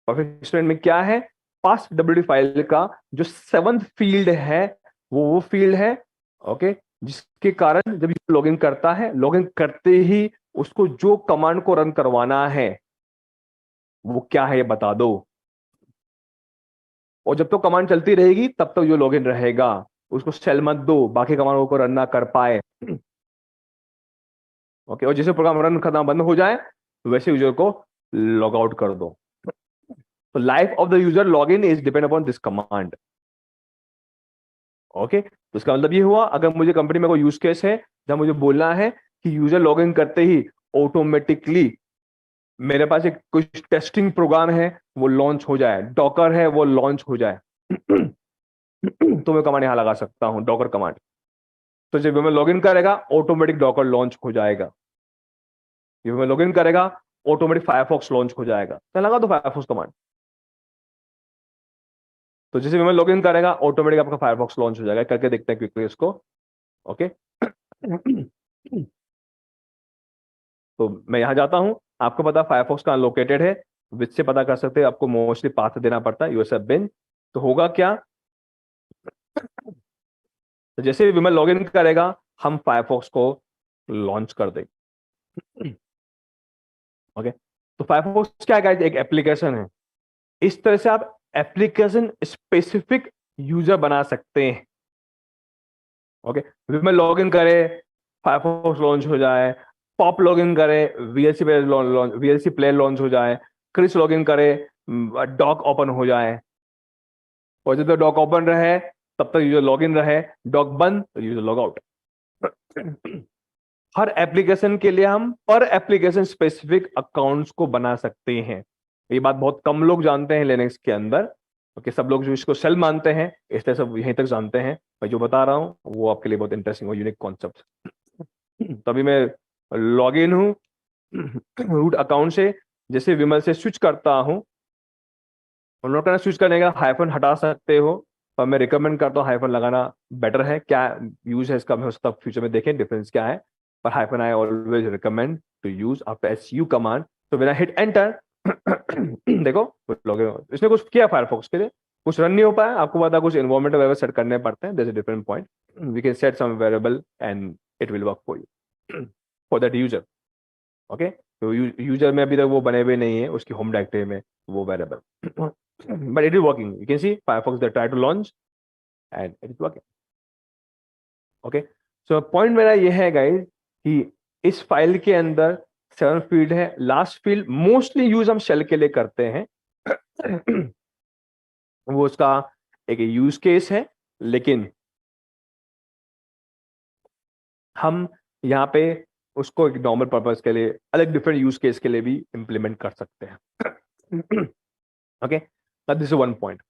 परफेक्ट स्टेटमेंट क्या है? पास डब्ल्यूडी फाइल का जो 7th फील्ड है वो फील्ड है, ओके, जिसके कारण जब लॉगिन करता है, लॉगिन करते ही उसको जो कमांड को रन करवाना है वो क्या है ये बता दो, और जब तो कमांड चलती रहेगी तब तक जो लॉगिन रहेगा, उसको सेल मत दो बाकी कमांड को रन ना कर पाए। ओके, और जैसे प्रोग्राम रन करना बंद हो जाए वैसे यूजर को लॉग आउट कर दो। तो life of the user log in is depend upon this command. Okay, तो इसका मतलब ये हुआ, अगर मुझे कंपनी में कोई यूज केस है जहां मुझे बोलना है कि यूजर लॉग इन करते ही ऑटोमेटिकली मेरे पास एक कुछ टेस्टिंग प्रोग्राम है वो लॉन्च हो जाए, डॉकर है वो लॉन्च हो जाए, तो मैं कमांड यहां लगा सकता हूं, डॉकर कमांड। तो जब मैं लॉगिन करेगा ऑटोमेटिक डॉकर लॉन्च हो जाएगा, जब मैं लॉगिन करेगा ऑटोमेटिक फायरफॉक्स लॉन्च हो जाएगा, तो लगा दो फायरफॉक्स कमांड। तो जैसे मैं लॉगिन करेगा ऑटोमेटिक आपका फायरफॉक्स लॉन्च हो जाएगा, करके देखते हैं क्विकली इसको। ओके, तो मैं यहां जाता हूं, आपको पता फायरफॉक्स कहां लोकेटेड है, विच से पता कर सकते हैं, आपको मोस्टली पाथ देना पड़ता है यूएसएफ बिन। तो होगा क्या, तो जैसे ही विमल लॉगिन करेगा हम फायरफॉक्स को लॉन्च कर देंगे। ओके, तो फायरफॉक्स क्या है? एक एप्लीकेशन है। इस तरह से आप एप्लीकेशन स्पेसिफिक यूजर बना सकते हैं। ओके, विमल लॉगिन करे फायरफॉक्स लॉन्च हो जाए, पॉप लॉगिन करे वीएलसी प्लेयर लॉन्च हो जाए, क्रिस लॉगिन करे डॉक ओपन हो जाए, और जब तक डॉक ओपन रहे तब तक यूजर लॉगिन रहे, डॉक बंद तो यूजर लॉग आउट। हर एप्लीकेशन के लिए हम पर एप्लीकेशन स्पेसिफिक अकाउंट्स को बना सकते हैं। ये बात बहुत कम लोग जानते हैं लिनक्स के अंदर। ओके, सब लोग जो इसको शेल मानते हैं, इस तरह सब यहीं तक जानते हैं। मैं जो बता रहा हूँ वो आपके लिए बहुत इंटरेस्टिंग और यूनिक कॉन्सेप्ट। तभी मैं लॉग इन हूँ रूट अकाउंट से, जैसे विमल से स्विच करता हूँ। उन लोग का स्विच करने का हाइफन हटा सकते हो, पर मैं रिकमेंड करता हूँ हाइफन लगाना बेटर है। क्या यूज है इसका, मैं उसका फ्यूचर में देखें डिफरेंस क्या है, पर hyphen I always recommend to use after SU command. तो व्हेन आई हिट एंटर देखो लॉगिन, इसने कुछ किया फायरफॉक्स के लिए, कुछ रन नहीं हो पाया। आपको पता कुछ एनवायरमेंट वेरिएबल सेट करने पड़ते हैं, that's a different point. We can set some variable and it will work for you for that user. Okay, तो यूजर में अभी तक वो बने हुए नहीं है उसकी होम डायरेक्टरी में वो variable, but it is working. You can see Firefox they try to launch and it is working. Okay, so point मेरा ये है guys कि इस फाइल के अंदर 7 फील्ड है। लास्ट फील्ड मोस्टली यूज हम शेल के लिए करते हैं वो उसका एक यूज केस है, लेकिन हम यहाँ पे उसको एक नॉर्मल पर्पस के लिए, अलग डिफरेंट यूज केस के लिए भी इंप्लीमेंट कर सकते हैं। Okay, this is one point.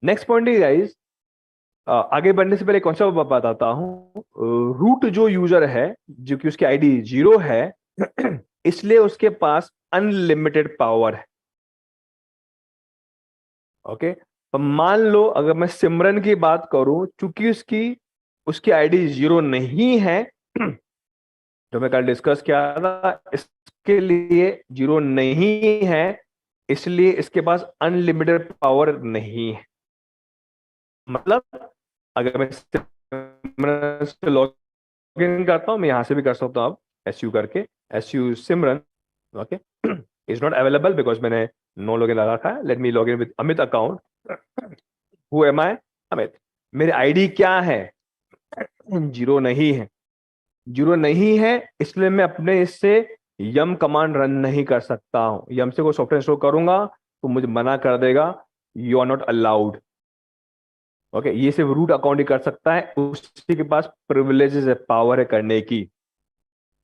Next point is guys, आगे बढ़ने से पहले कौन सा बताता हूं। रूट जो यूजर है, जो कि उसकी आईडी 0 है इसलिए उसके पास अनलिमिटेड पावर है। ओके, तो मान लो अगर मैं सिमरन की बात करूं, चूंकि उसकी आईडी 0 नहीं है जो मैं कल डिस्कस किया था, इसके लिए 0 नहीं है, इसलिए इसके पास अनलिमिटेड पावर नहीं है। मतलब अगर मैं सिमरन से लॉग इन करता हूं, मैं यहां से भी कर सकता हूं अब एस यू करके, S U Simran. Okay, is not available because मैंने नो लॉगिन लगा रखा है। Let me log in with Amit account. Who am I? Amit. मेरी आईडी क्या है? 0 नहीं है। 0 नहीं है, इसलिए मैं अपने इससे यम कमांड रन नहीं कर सकता हूं। यम से कोई सॉफ्टवेयर इंस्टॉल करूंगा तो मुझे मना कर देगा, you are not allowed. Okay, ये सिर्फ रूट अकाउंट ही कर सकता है, उसी के पास प्रिविलेजेस है, पावर है करने की।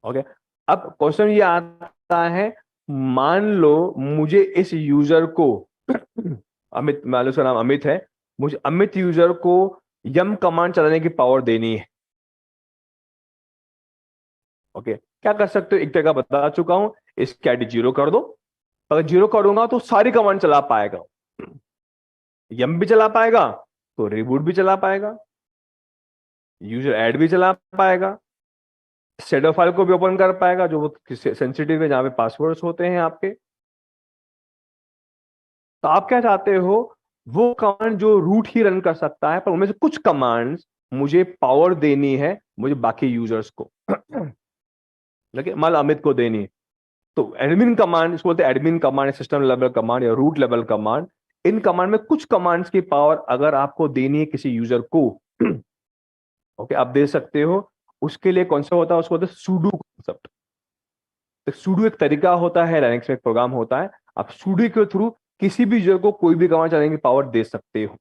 ओके, अब क्वेश्चन ये आता है, मान लो मुझे इस यूजर को अमित, मान लो उसका नाम अमित है, मुझे अमित यूजर को यम कमांड चलाने की पावर देनी है। ओके, क्या कर सकते हो, एक तरीका बता चुका हूं, इसकी आईडी 0 कर दो। अगर 0 करूंगा तो सारी कमांड चला पाएगा, यम भी चला पाएगा, तो रिबूट भी चला पाएगा, यूजर ऐड भी चला पाएगा, शेडो फाइल को भी ओपन कर पाएगा जो सेंसिटिव है, जहां पे पासवर्ड्स होते हैं आपके। तो आप क्या चाहते हो, वो कमांड जो रूट ही रन कर सकता है, पर उनमें से कुछ कमांड्स मुझे पावर देनी है, मुझे बाकी यूजर्स को लेकिन मान लो अमित को देनी है। तो एडमिन कमांड, इसको बोलते हैं admin command, system level command या रूट लेवल कमांड। इन कमांड में कुछ कमांड्स की पावर अगर आपको देनी है किसी यूजर को ओके, आप दे सकते हो। उसके लिए कौन सा होता है, उसको बोलते हैं सूडो कॉन्सेप्ट। तो सूडो एक तरीका होता है, लाइनक्स में एक प्रोग्राम होता है, आप सूडो के थ्रू किसी भी यूजर को कोई भी कमांड चलाने की पावर दे सकते हो।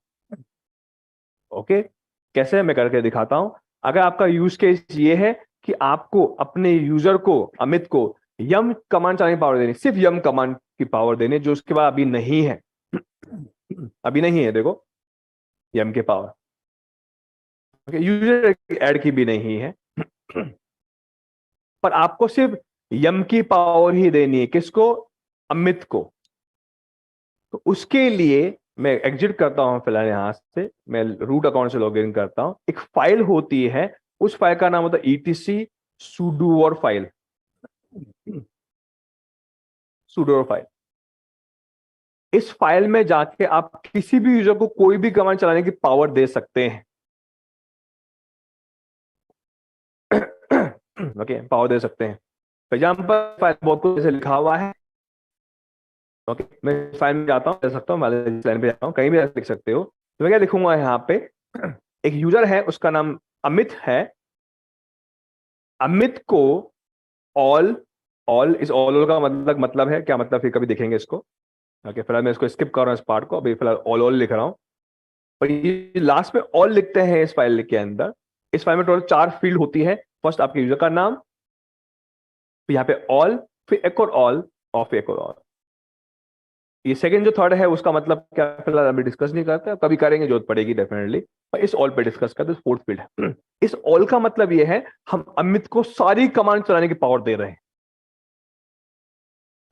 ओके, कैसे मैं करके दिखाता हूं। अगर आपका यूज केस ये है कि आपको अपने यूजर को, अमित को, यम कमांड चलाने की पावर देनी, सिर्फ यम कमांड की पावर देनी, जो उसके बाद अभी नहीं है अभी नहीं है, देखो यम के पावर। ओके, यूजर ऐड की भी नहीं है पर आपको सिर्फ यम की पावर ही देनी है, किसको? अमित को। तो उसके लिए मैं एग्जिट करता हूं फिलहाल, यहां से मैं रूट अकाउंट से लॉग इन करता हूं। एक फाइल होती है, उस फाइल का नाम होता है etc sudo file, sudo file. इस फाइल में जाके आप किसी भी यूजर को कोई भी कमांड चलाने की पावर दे सकते हैं। ओके, पावर दे सकते हैं। तो यहां पर फाइल बहुत कुछ ऐसे लिखा हुआ है। ओके, मैं फाइल में जाता हूं, दे सकता हूं, मैं लाइन पे जाता हूं, कहीं भी लिख सकते हो। तो मैं क्या लिखूंगा यहाँ पे, एक यूजर है, उसका नाम अमित है। अमित को ऑल, ऑल इस ऑल का मतलब है क्या, मतलब फिर कभी देखेंगे इसको। ओके, फिलहाल मैं इसको स्किप कर रहा हूं, इस पार्ट को, अभी फिलहाल ऑल ऑल लिख रहा हूं। पर ये लास्ट में ऑल लिखते हैं इस फाइल के अंदर। इस फाइल में टोटल 4 फील्ड होती है। फर्स्ट आपके यूजर का नाम, फिर यहाँ पे ऑल, फिर एक और ऑल, और फिर एक और ऑल। ये सेकंड जो थर्ड है उसका मतलब क्या फिलहाल अभी डिस्कस नहीं करते, कभी करेंगे, जरूरत पड़ेगी डेफिनेटली, पर इस ऑल पे डिस्कस करते हैं। फोर्थ फील्ड है। इस ऑल का मतलब ये है हम अमित को सारी कमांड चलाने की पावर दे रहे हैं।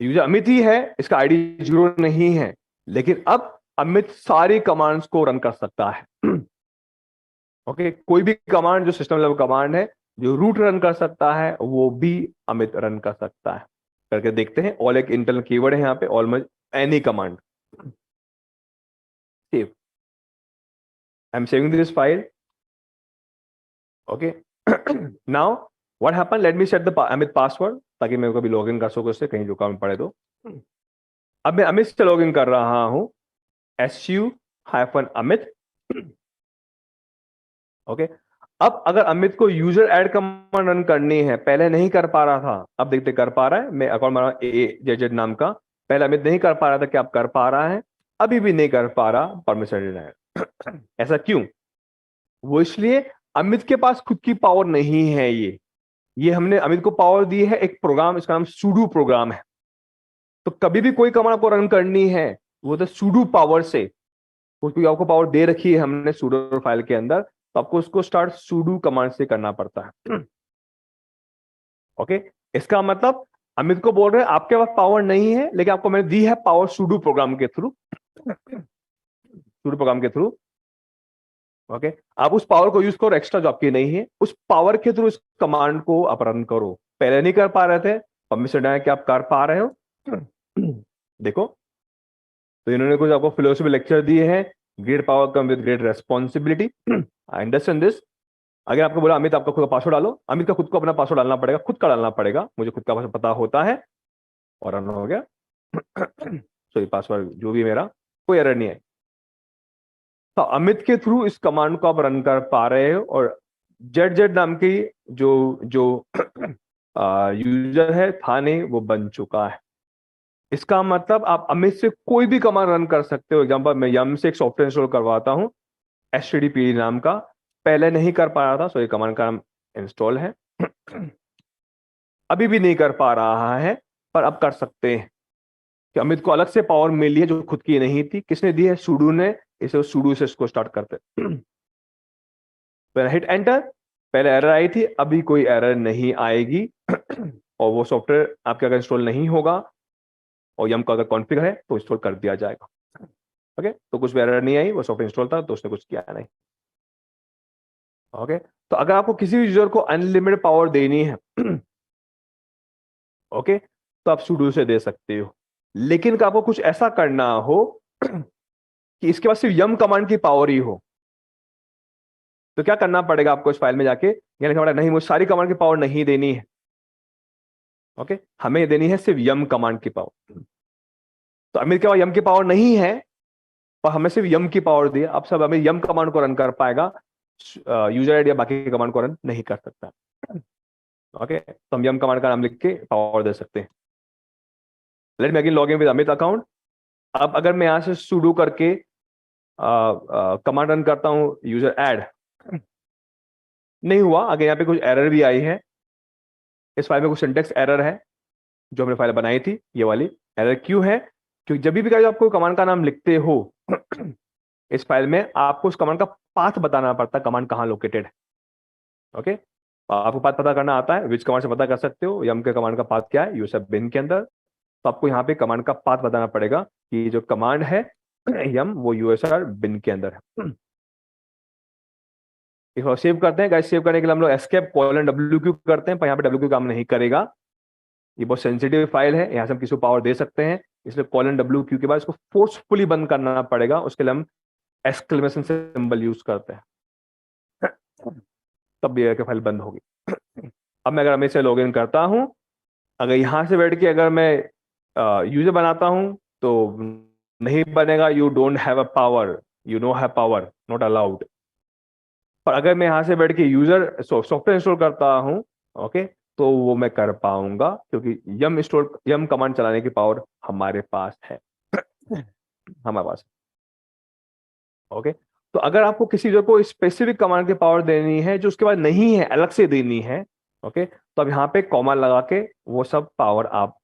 यूजर अमित ही है, इसका आईडी 0 नहीं है, लेकिन अब अमित सारी कमांड्स को रन कर सकता है। ओके, कोई भी कमांड जो सिस्टम लेवल कमांड है, जो रूट रन कर सकता है, वो भी अमित रन कर सकता है। करके देखते हैं। ऑल एक इंटरनल कीवर्ड है यहाँ पे, ऑल में any command. Save, I am saving this file. Okay, now what happen, let me set the Amit password, ताकि मैं कभी लॉग इन कर सकूं उससे, कहीं रुकावट पड़े तो। अब मैं अमित से लॉग इन कर रहा हूं, su-अमित। ओके, अब अगर अमित को यूजर ऐड कमांड रन करनी है, पहले नहीं कर पा रहा था, अब देखते कर पा रहा है। मैं अकाउंट बना AJZ नाम का, पहले अमित नहीं कर पा रहा था, क्या अब कर पा रहा है? अभी भी नहीं कर पा रहा, परमिशन डिनाइड। ऐसा क्यों? वो इसलिए अमित के पास खुद की पावर नहीं है। ये हमने अमित को पावर दी है एक प्रोग्राम, इसका नाम sudo प्रोग्राम है। तो कभी भी कोई कमांड आपको रन करनी है, वो तो sudo पावर से, क्योंकि आपको पावर दे रखी है हमने sudo फाइल के अंदर, तो आपको उसको स्टार्ट sudo कमांड से करना पड़ता है। ओके, इसका मतलब अमित को बोल रहे हैं आपके पास पावर नहीं है, लेकिन आपको मैंने दी है पावर sudo प्रोग्राम के थ्रू। sudo प्रोग्राम के थ्रू। ओके, आप उस पावर को यूज करो, एक्स्ट्रा जो आपकी नहीं है, उस पावर के थ्रू इस कमांड को आप रन करो। पहले नहीं कर पा रहे थे, परमिशन है कि आप कर पा रहे हो। देखो, तो इन्होंने कुछ आपको फिलोसफी लेक्चर दिए हैं, great power come with great responsibility. I understand this. अगर आपको बोला अमित आपका खुद का पासवर्ड डालो, अमित का खुद को अपना पासवर्ड डालना पड़ेगा, खुद का डालना पड़ेगा, मुझे खुद का पासवर्ड पता होता है, और रन हो गया। सॉरी, पासवर्ड जो भी मेरा, कोई एरर नहीं है। तो अमित के थ्रू इस कमांड को आप रन कर पा रहे हो, और जेड नाम की जो जो यूजर है था नहीं, वो बन चुका है। इसका मतलब आप अमित से कोई भी कमांड रन कर सकते हो। एग्जांपल, मैं यम से एक सॉफ्टवेयर इंस्टॉल करवाता हूं, HTTP नाम का, पहले नहीं कर पा रहा था, सो ये कमांड का नाम इंस्टॉल है। अभी भी नहीं कर पा रहा है, पर अब कर सकते हैं कि अमित को अलग से पावर मिली है जो खुद की नहीं थी। किसने दी है? sudo ने। इसे sudo से इसको स्टार्ट करते। पहले हिट एंटर, पहले एरर आई थी, अभी कोई एरर नहीं आएगी। और वो सॉफ्टवेयर आपके अगर इंस्टॉल नहीं होगा, और यम का अगर कॉन्फ़िगर है, तो इंस्टॉल कर दिया जाएगा। ओके, तो कुछ भी एरर नहीं आई, वो सॉफ्टवेयर इंस्टॉल था, तो उसने कुछ किया नहीं। ओके, तो अगर आपको किसी भी यूजर को अनलिमिटेड पावर देनी है, ओके, तो आप sudo से दे सकते हो। लेकिन आपको कुछ ऐसा करना हो कि इसके पास सिर्फ यम कमांड की पावर ही हो, तो क्या करना पड़ेगा आपको? इस फाइल में जाके ये लिखना पड़ेगा, नहीं मुझे सारी कमांड की पावर नहीं देनी है। ओके, हमें देनी है सिर्फ यम कमांड की पावर। तो अमित के पास यम की पावर नहीं है, पर हमें सिर्फ यम की पावर दी। अब सब हमें यम कमांड को रन कर पाएगा, यूजर आईडी या बाकी कमांड को रन नहीं कर सकता। ओके, तो हम यम कमांड का नाम लिख के पावर दे सकते हैं। Let me again log in with Amit account. अब अगर मैं यहां से sudo करके कमांड रन करता हूं, यूजर ऐड, नहीं हुआ। अगर यहाँ पे कुछ एरर भी आई है, इस फाइल में कुछ सिंटेक्स एरर है, जो हमने फाइल बनाई थी, ये वाली एरर क्यों है? क्योंकि जब भी आपको कमांड का नाम लिखते हो इस फाइल में, आपको उस कमांड का पाथ बताना पड़ता है, कमांड कहां लोकेटेड है। ओके, आपको पाथ पता करना आता है, विच कमांड से पता कर सकते हो यम के कमांड का पाथ क्या है, यूएसएफ बिन के अंदर। तो आपको यहाँ पे कमांड का पाथ बताना पड़ेगा कि जो कमांड है यम, वो यूएसआर बिन के अंदर है। इसको सेव करते हैं गाइस। सेव करने के लिए हम लोग एस्केप :WQ करते हैं, पर यहाँ पे WQ काम नहीं करेगा, ये बहुत सेंसिटिव फाइल है, यहाँ से हम किसी को पावर दे सकते हैं, इसलिए :WQ के बाद इसको फोर्सफुली बंद करना पड़ेगा। उसके लिए हम एक्सक्लेमेशन सिंबल यूज करते हैं, तब ये फाइल बंद होगी। अब मैं अगर इसे लॉग इन करता हूं, अगर यहां से बैठ के अगर मैं यूजर बनाता हूं, तो नहीं बनेगा, you don't have a power, you know have power, not allowed. पर अगर मैं यहां से बैठ के यूजर सॉफ्टवेयर इंस्टॉल करता हूं, ओके, तो वो मैं कर पाऊंगा, क्योंकि यम कमांड चलाने की पावर हमारे पास है। हमारे पास। ओके, तो अगर आपको किसी यूजर को स्पेसिफिक कमांड की पावर देनी है जो उसके बाद नहीं है, अलग से देनी है, ओके, तो अब यहाँ पे कॉमा लगा के वो सब पावर आप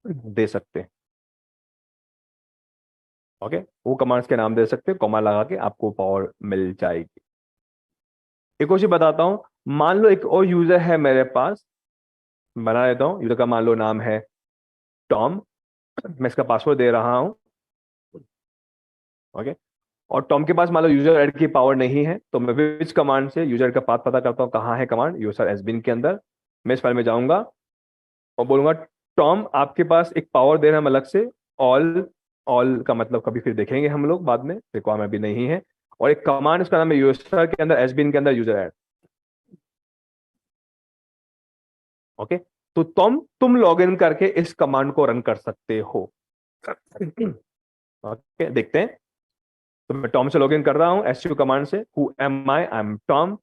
दे सकते हैं। ओके, वो कमांड्स के नाम दे सकते हो, कॉमा लगा के आपको पावर मिल जाएगी। एक और चीज बताता हूं, मान लो एक और यूजर है मेरे पास, बना लेता हूं, यूजर का मान लो नाम है टॉम, मैं इसका पासवर्ड दे रहा हूं। ओके, और टॉम के पास मान लो यूजर ऐड की पावर नहीं है, तो मैं विच कमांड से यूजर का पाथ पता करता हूं, कहाँ है कमांड, यूजर एस बिन के अंदर। मैं इस फाइल में जाऊंगा और बोलूंगा टॉम आपके पास एक पावर दे रहे हैं हम अलग से, ऑल। ऑल का मतलब कभी फिर देखेंगे हम लोग बाद में, रिक्वायरमेंट भी नहीं है। और एक कमांड इसका नाम है यूजर के अंदर एस बिन के अंदर यूजर ऐड। ओके, तो तुम लॉग इन करके इस कमांड को रन कर सकते हो। ओके, देखते हैं। तो मैं टॉम से लॉगिन कर रहा हूं एसयू कमांड से, who am I am Tom.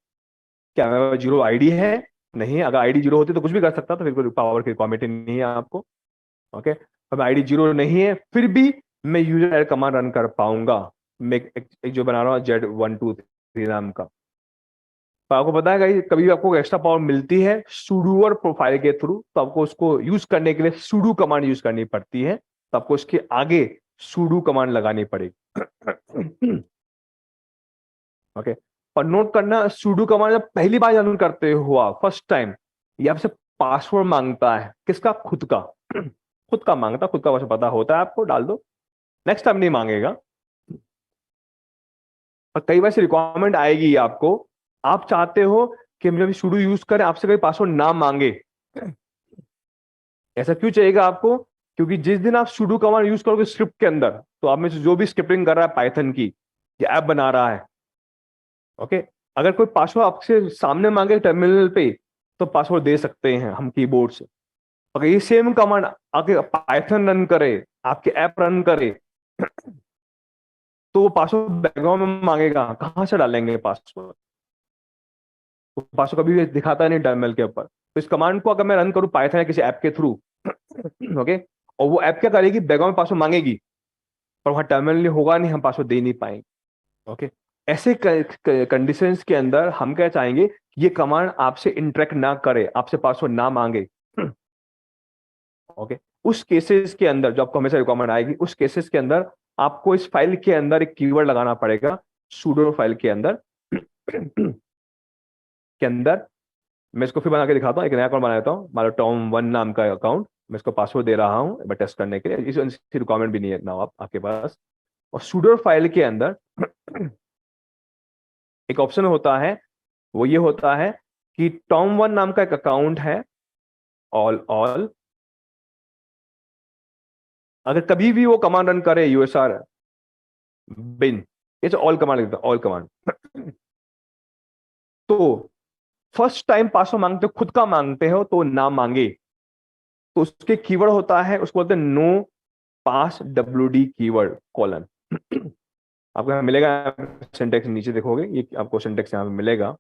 क्या मेरा जीरो आईडी है? नहीं, अगर आईडी जीरो होती तो कुछ भी कर सकता, तो फिर कोई पावर की रिक्वायरमेंट नहीं है आपको। ओके, अब आईडी जीरो नहीं है, फिर भी मैं यूजर ऐड कमांड रन कर पाऊंगा। मैं एक जो बना रहा हूँ Z123 नाम का। तो आपको पता है गाइस, कभी भी आपको एक्स्ट्रा पावर मिलती है सुडोर प्रोफाइल के थ्रू, तो आपको उसको यूज करने के लिए सुडो कमांड यूज करनी पड़ती है, तो आपको इसके आगे सुडो कमांड लगानी पड़ेगी। ओके, पर नोट करना, सुडो कमांड जब पहली बार रन करते हो आप, फर्स्ट टाइम, ये आपसे पासवर्ड मांगता है। किसका? खुद का। खुद का मांगता, खुद का पासवर्ड पता होता है आपको, डाल दो, नेक्स्ट टाइम नहीं मांगेगा। और कई बार से रिक्वायरमेंट आएगी आपको, आप चाहते हो कि जब सुडो यूज करें आपसे कोई पासवर्ड ना मांगे। ऐसा क्यों चाहिएगा आपको? क्योंकि जिस दिन आप सुडो कमांड यूज करोगे स्क्रिप्ट के अंदर, तो आप में से जो भी स्क्रिप्टिंग कर रहा है पाइथन की, या ऐप बना रहा है, ओके, अगर कोई पासवर्ड आपसे सामने मांगे टर्मिनल पे, तो पासवर्ड दे सकते हैं हम कीबोर्ड से। अगर ये सेम कमांड आगे पाइथन रन करे, आपके ऐप रन करे, तो वो पासवर्ड बैकग्राउंड में मांगेगा, कहां से डालेंगे पासवर्ड? वो पासवर्ड कभी भी दिखाता नहीं टर्मिनल के ऊपर। तो इस कमांड को अगर मैं रन करूं पाइथन या किसी ऐप के थ्रू, ओके, और वो ऐप क्या करेगी, बैकग्राउंड में पासवर्ड मांगेगी, पर वहां टर्मिनल होगा नहीं, हम पासवर्ड दे नहीं पाएंगे। ओके, ऐसे कंडीशंस के अंदर हम क्या चाहेंगे, ये कमांड आपसे इंटरेक्ट ना करे, आपसे पासवर्ड ना मांगे। ओके, उस केसेस के अंदर जो आपको हमेशा रिक्वायरमेंट आएगी, उस केसेस के अंदर आपको इस फाइल के अंदर एक कीवर्ड लगाना पड़ेगा, सुडो फाइल के अंदर। के अंदर मैं इसको फिर बना के दिखाता हूँ, एक नया अकाउंट बना लेता हूँ, मान लो टॉम 1 नाम का अकाउंट, मैं इसको पासवर्ड दे रहा हूँ टेस्ट करने के लिए, इसकी रिक्वायरमेंट भी नहीं है ना आपके पास। और सुडो फाइल के अंदर एक ऑप्शन होता है, वो ये होता है कि टॉम 1 नाम का एक अकाउंट है, ऑल ऑल। अगर कभी भी वो कमांड रन करे यूएसआर बिन, ये ऑल कमांड लिखता है, ऑल कमांड, तो फर्स्ट टाइम पासवर्ड मांगते हो, खुद का मांगते हो, तो ना मांगे, तो उसके कीवर्ड होता है, उसको बोलते हैं नो पास WD कीवर्ड कॉलन। आपको यहाँ मिलेगा, सिंटेक्स नीचे देखोगे, ये आपको सिंटेक्स यहाँ पे मिलेगा,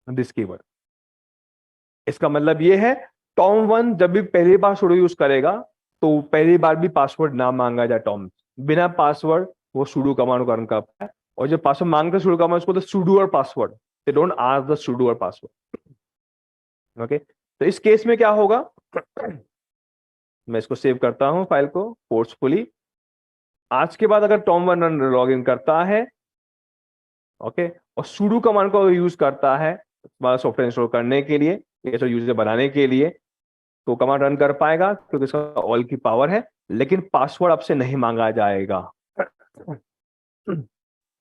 दिस कीवर्ड। इसका मतलब ये है, टॉम 1 जब भी पहली बार सुडो यूज करेगा, तो पहली बार भी पासवर्ड ना मांगा जाए टॉम, बिना पासवर्ड वो सुडो कमांड को रन करता है। और जब पासवर्ड मांगते सुडो कमांड, उसको सुडो और password, they don't ask the sudo और पासवर्ड। ओके, तो इस केस में क्या होगा, मैं इसको सेव करता हूं फाइल को फोर्सफुली। आज के बाद अगर टॉम 1 लॉग इन करता है, ओके, और sudo कमांड को यूज करता है सॉफ्टवेयर इंस्टॉल करने के लिए, ये सब यूजर बनाने के लिए, तो कमांड रन कर पाएगा क्योंकि इसका ऑल की पावर है, लेकिन पासवर्ड आपसे नहीं मांगा जाएगा।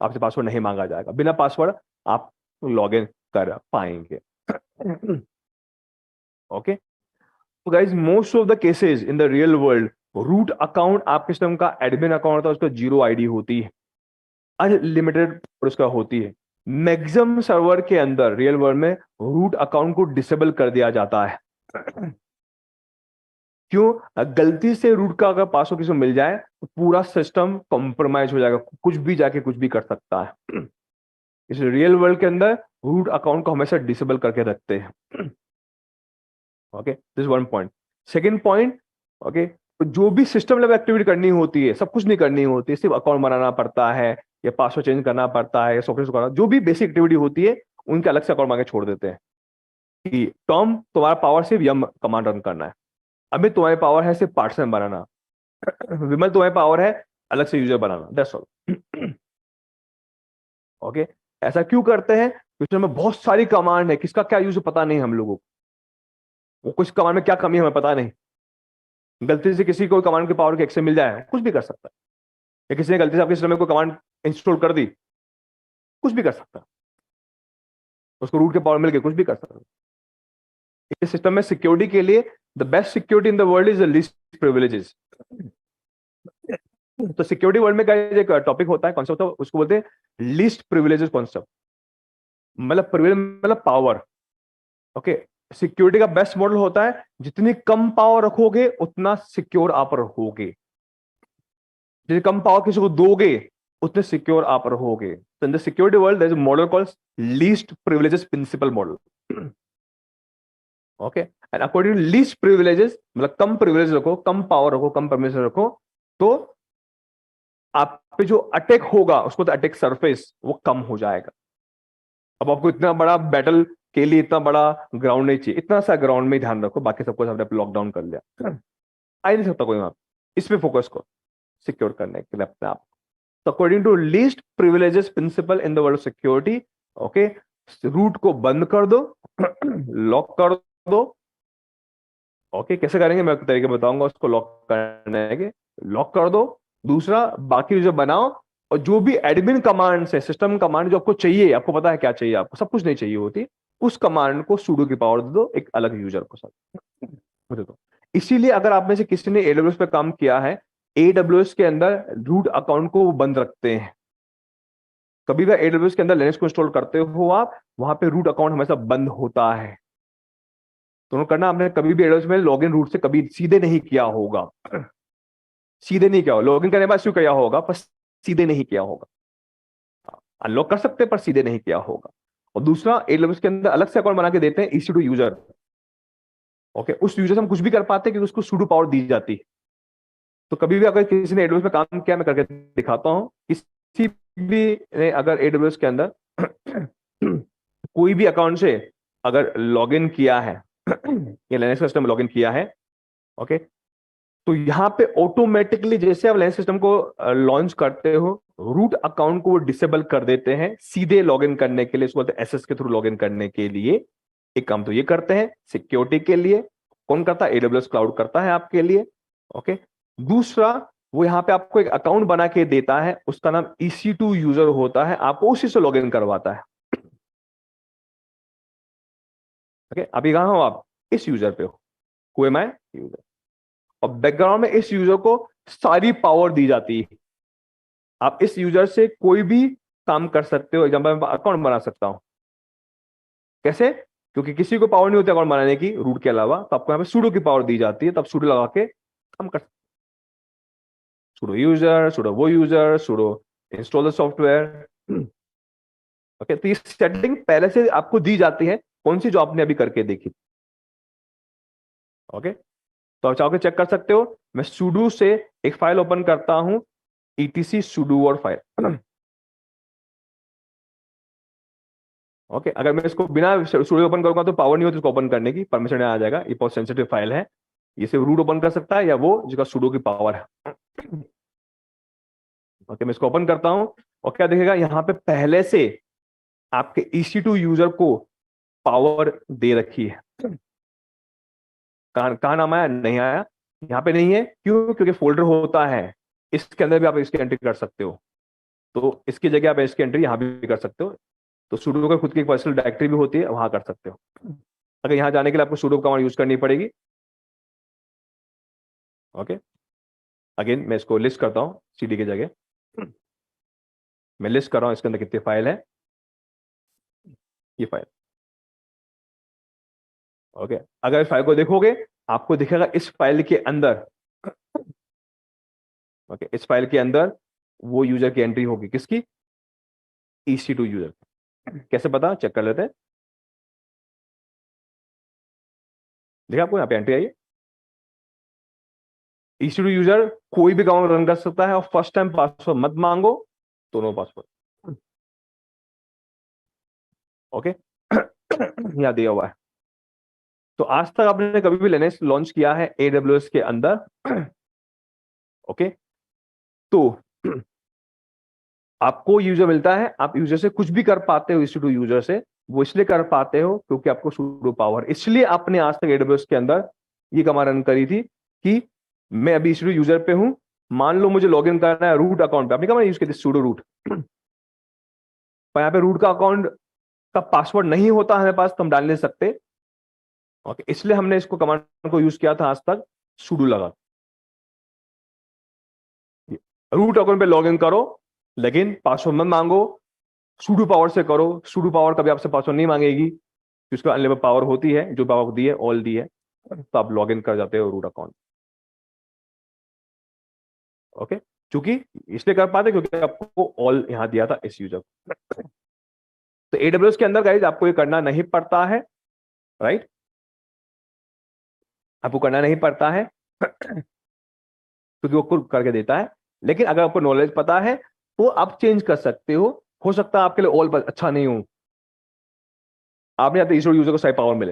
आपसे पासवर्ड नहीं मांगा जाएगा, बिना पासवर्ड आप लॉग इन कर पाएंगे। ओके, तो guys most of the cases in the real world, root account आपके सिस्टम का एडमिन अकाउंट होता है, उसका जीरो आईडी होती है, अनलिमिटेड उसका होती है। मैक्सिमम सर्वर के अंदर रियल वर्ल्ड में रूट अकाउंट को डिसेबल कर दिया जाता है। क्यों? गलती से रूट का अगर पासवर्ड किसी को मिल जाए, तो पूरा सिस्टम कॉम्प्रोमाइज हो जाएगा, कुछ भी जाके कुछ भी कर सकता है। इसलिए रियल वर्ल्ड के अंदर रूट अकाउंट को हमेशा डिसेबल करके रखते हैं। Okay, this one point. Second point, okay, तो जो भी सिस्टम लेवल एक्टिविटी करनी होती है, सब कुछ नहीं करनी होती है, सिर्फ अकाउंट बनाना पड़ता है, या पासवर्ड चेंज करना पड़ता है, या सॉफ्टवेयर करना, जो भी बेसिक एक्टिविटी होती है, उनके अलग से अकाउंट मांगे छोड़ देते हैं कि टॉम तुम्हारा पावर सिर्फ यम कमांड रन करना है, अभी तुम्हारी पावर है सिर्फ पार्टीशन बनाना, विमल तुम्हारी पावर है अलग से user banana, that's all. Okay, ऐसा क्यों करते हैं? क्योंकि उसमें बहुत सारी कमांड है, किसका क्या यूज पता नहीं हम लोगों को, वो कुछ कमांड में क्या कमी है हमें पता नहीं। गलती से किसी को कमांड के पावर के एक्सेस मिल जाए, कुछ भी कर सकता है। या किसी ने गलती से आपके सिस्टम में कोई कमांड इंस्टॉल कर दी, कुछ भी कर सकता है। उसको रूट के पावर मिल के कुछ भी कर सकता है। इस सिस्टम में सिक्योरिटी के लिए the best security in the world is the least privileges. तो सिक्योरिटी वर्ल्ड में क्या एक टॉपिक होता है, कॉन्सेप्ट, उसको बोलते हैं लीस्ट प्रिविलेजेस कॉन्सेप्ट। मतलब प्रिविलेज मतलब पावर। ओके, सिक्योरिटी का बेस्ट मॉडल होता है जितनी कम पावर रखोगे उतना सिक्योर आप रहोगे। जितनी कम पावर किसी को दोगे उतने सिक्योर आप रहोगे। तो in the security world there is a model called least privileges principle model. Okay, and according to least privileges मतलब कम प्रिविलेज रखो, कम पावर रखो, कम परमिशन रखो, तो आप पे जो अटैक होगा उसको तो अटैक सरफेस वो कम हो जाएगा। अब आपको इतना बड़ा बैटल के लिए इतना बड़ा ग्राउंड नहीं चाहिए, इतना सा ग्राउंड में ही ध्यान रखो, बाकी सबको आपने लॉकडाउन कर लिया, आ ही नहीं सकता कोई वहां। इस पे फोकस करो सिक्योर करने के लिए अपने आप। तो according to least privileges principle in the world of security, okay, root को बंद कर दो, लॉक कर दो। ओके, कैसे करेंगे मैं तरीके बताऊंगा उसको लॉक करने के। लॉक कर दो। दूसरा, बाकी जो बनाओ, और जो भी एडमिन कमांड्स है, सिस्टम कमांड जो आपको चाहिए, आपको पता है क्या चाहिए, आपको सब कुछ नहीं चाहिए होती, उस कमांड को sudo की पावर दे दो एक अलग यूजर को साथ दे दो। इसीलिए अगर आप में से किसी ने एडब्ल्यूएस पे काम किया है, एडब्ल्यूएस के अंदर रूट अकाउंट को वो बंद रखते हैं। कभी भी एडब्ल्यूएस के अंदर लिनक्स को इंस्टॉल करते हो आप, वहां पे रूट अकाउंट हमेशा बंद होता है। तो करना, आपने कभी भी एडब्ल्यूएस में लॉगिन रूट से कभी सीधे नहीं किया होगा, सीधे नहीं किया होगा। लॉगिन करने के बाद किया होगा, पर सीधे नहीं किया होगा। अनलॉक कर सकते हैं पर सीधे नहीं किया होगा। और दूसरा, एडब्ल्यूएस के अंदर अलग से अकाउंट बना के देते हैं EC2 यूजर। ओके, उस यूजर से हम कुछ भी कर पाते हैं क्योंकि उसको sudo पावर दी जाती है। तो कभी भी अगर किसी ने एडब्ल्यूएस में काम किया, मैं करके दिखाता हूं, किसी भी ने अगर एडब्ल्यूएस के अंदर कोई भी अकाउंट से अगर लॉगिन किया है या लिनक्स सिस्टम में लॉगिन किया है, ओके, तो यहां पे ऑटोमेटिकली जैसे आप लिनक्स सिस्टम को लॉन्च करते हो, रूट अकाउंट को वो डिसेबल कर देते हैं सीधे लॉगिन करने के लिए, इसको बोलते हैं एसएस के थ्रू लॉगिन करने के लिए। एक काम तो ये करते हैं सिक्योरिटी के लिए। कौन करता है? एडब्ल्यूएस क्लाउड करता है आपके लिए। ओके, दूसरा, वो यहां पे आपको एक अकाउंट बना के देता है, उसका नाम EC2 यूजर होता है, आपको उसी से लॉगिन करवाता है। ओके, अभी कहां हो आप? इस यूजर पे हो, कोई मैं यूजर, और बैकग्राउंड में इस यूजर को सारी पावर दी जाती है। आप इस यूजर से कोई भी काम कर सकते हो। एग्जाम्पल, मैं अकाउंट बना सकता हूं। कैसे? क्योंकि किसी को पावर नहीं होती अकाउंट बनाने की रूट के अलावा, तो आपको यहाँ पे sudo की पावर दी जाती है, तब sudo लगा के काम कर सकते। sudo यूजर, sudo वो user, sudo install the software. Okay, तो ये सेटिंग पहले से आपको दी जाती है, कौन सी जो आपने अभी करके देखी। ओके, तो आप चाहो के चेक कर सकते हो। मैं sudo से एक फाइल ओपन करता हूं, etc sudo और फाइल। ओके, अगर मैं इसको बिना sudo ओपन करूंगा तो पावर नहीं होती इसको ओपन करने की, परमिशन आ जाएगा, ये बहुत सेंसिटिव फाइल है। ये सिर्फ रूट ओपन कर सकता है या वो जिसका sudo की पावर है। ओके, मैं इसको ओपन करता हूं और क्या दिखेगा यहां पे, पहले से आपके EC2 यूजर को पावर दे रखी है। कहां नाम आया? नहीं आया, यहां पे नहीं है। क्यों? क्योंकि फोल्डर होता है, इसके अंदर भी आप इसकी एंट्री कर सकते हो, तो इसकी जगह आप इसकी एंट्री यहां भी कर सकते हो। तो sudo का खुद की एक पर्सनल डायरेक्टरी भी होती है, वहां कर सकते हो। अगर यहां जाने के लिए आपको sudo कमांड यूज करनी पड़ेगी। ओके, अगेन मैं इसको लिस्ट करता हूं CD की जगह। मैं लिस्ट कर रहा हूं इसके अंदर कितनी फाइल है। ये फाइल, ओके, अगर इस फाइल को देखोगे आपको दिखेगा इस फाइल के अंदर, ओके, इस फाइल के अंदर वो यूजर की एंट्री होगी, किसकी? EC2 user. कैसे पता? चेक कर लेते हैं। देखा आपको यहाँ पे एंट्री आई है। EC2 यूजर कोई भी कमांड रन कर सकता है, और फर्स्ट टाइम पासवर्ड मत मांगो, तो नो पासवर्ड। ओके, यहां दिया हुआ है। तो आज तक आपने कभी भी लिनक्स लॉन्च किया है AWS के अंदर? ओके, तो आपको यूजर मिलता है, आप यूजर से कुछ भी कर पाते हो, EC2 यूजर से वो इसलिए कर पाते हो क्योंकि आपको sudo पावर। इसलिए आपने आज तक AWS के अंदर ये कमांड रन करी थी कि मैं अभी EC2 यूजर पे हूं, मान लो मुझे लॉगिन करना है रूट अकाउंट पे, आपने कहा यूज किया sudo रूट, पर यहाँ पे रूट का अकाउंट का पासवर्ड नहीं होता हमारे पास तो हम डाल नहीं सकते। ओके, इसलिए हमने इसको कमांड को यूज किया था आज तक sudo लगा। रूट अकाउंट पे लॉगिन करो लेकिन पासवर्ड मत मांगो, sudo पावर से करो। sudo पावर कभी आपसे पासवर्ड नहीं मांगेगी, उसका अनलिमिटेड पावर होती है, जो पावर दी है ऑल दी है, तो आप लॉगिन कर जाते हो रूट अकाउंट। ओके, क्योंकि इसलिए कर पाते क्योंकि आपको ऑल यहां दिया था इस यूजर। तो AWS के अंदर गाइस आपको ये करना नहीं पड़ता है, राइट, आपको करना नहीं पड़ता है क्योंकि वो खुद करके देता है। लेकिन अगर आपको नॉलेज पता है तो आप चेंज कर सकते हो सकता है आपके लिए ऑल अच्छा नहीं हो, आपने चाहते ईश्वर यूजर को सही पावर मिले,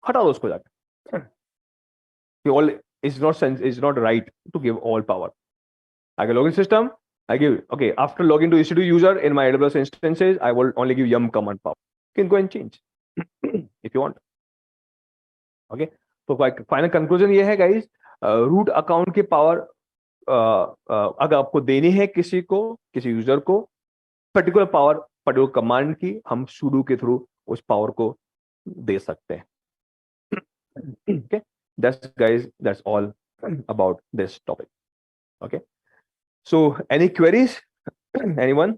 हटा दो उसको जाकर। All is not right to give all power. आगे login system, I give, okay, after login to EC2 user in my AWS instances, I will only give yum command power. You can go and change if you want. Okay, तो फाइनल कंक्लूजन ये है गाइस, रूट अकाउंट की पावर अगर आपको देनी है किसी यूजर को पर्टिकुलर पावर, पर्टिकुलर कमांड की, हम sudo के थ्रू उस पावर को दे सकते हैं। Okay, that's all about this topic. Okay, so any queries? Anyone?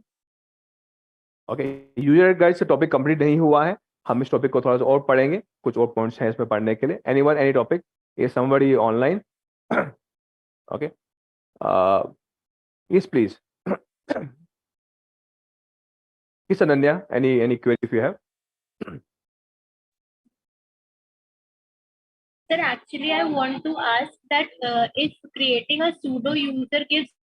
Okay, user guide से टॉपिक कंप्लीट नहीं हुआ है, हम इस टॉपिक को थोड़ा सा और पढ़ेंगे, कुछ और पॉइंट्स हैं इसमें पढ़ने के लिए। Anyone, any topic? ये somebody online? Okay, yes please. Yes, Ananya, any query if you have? Sir, actually, I want to ask that if creating a pseudo user gives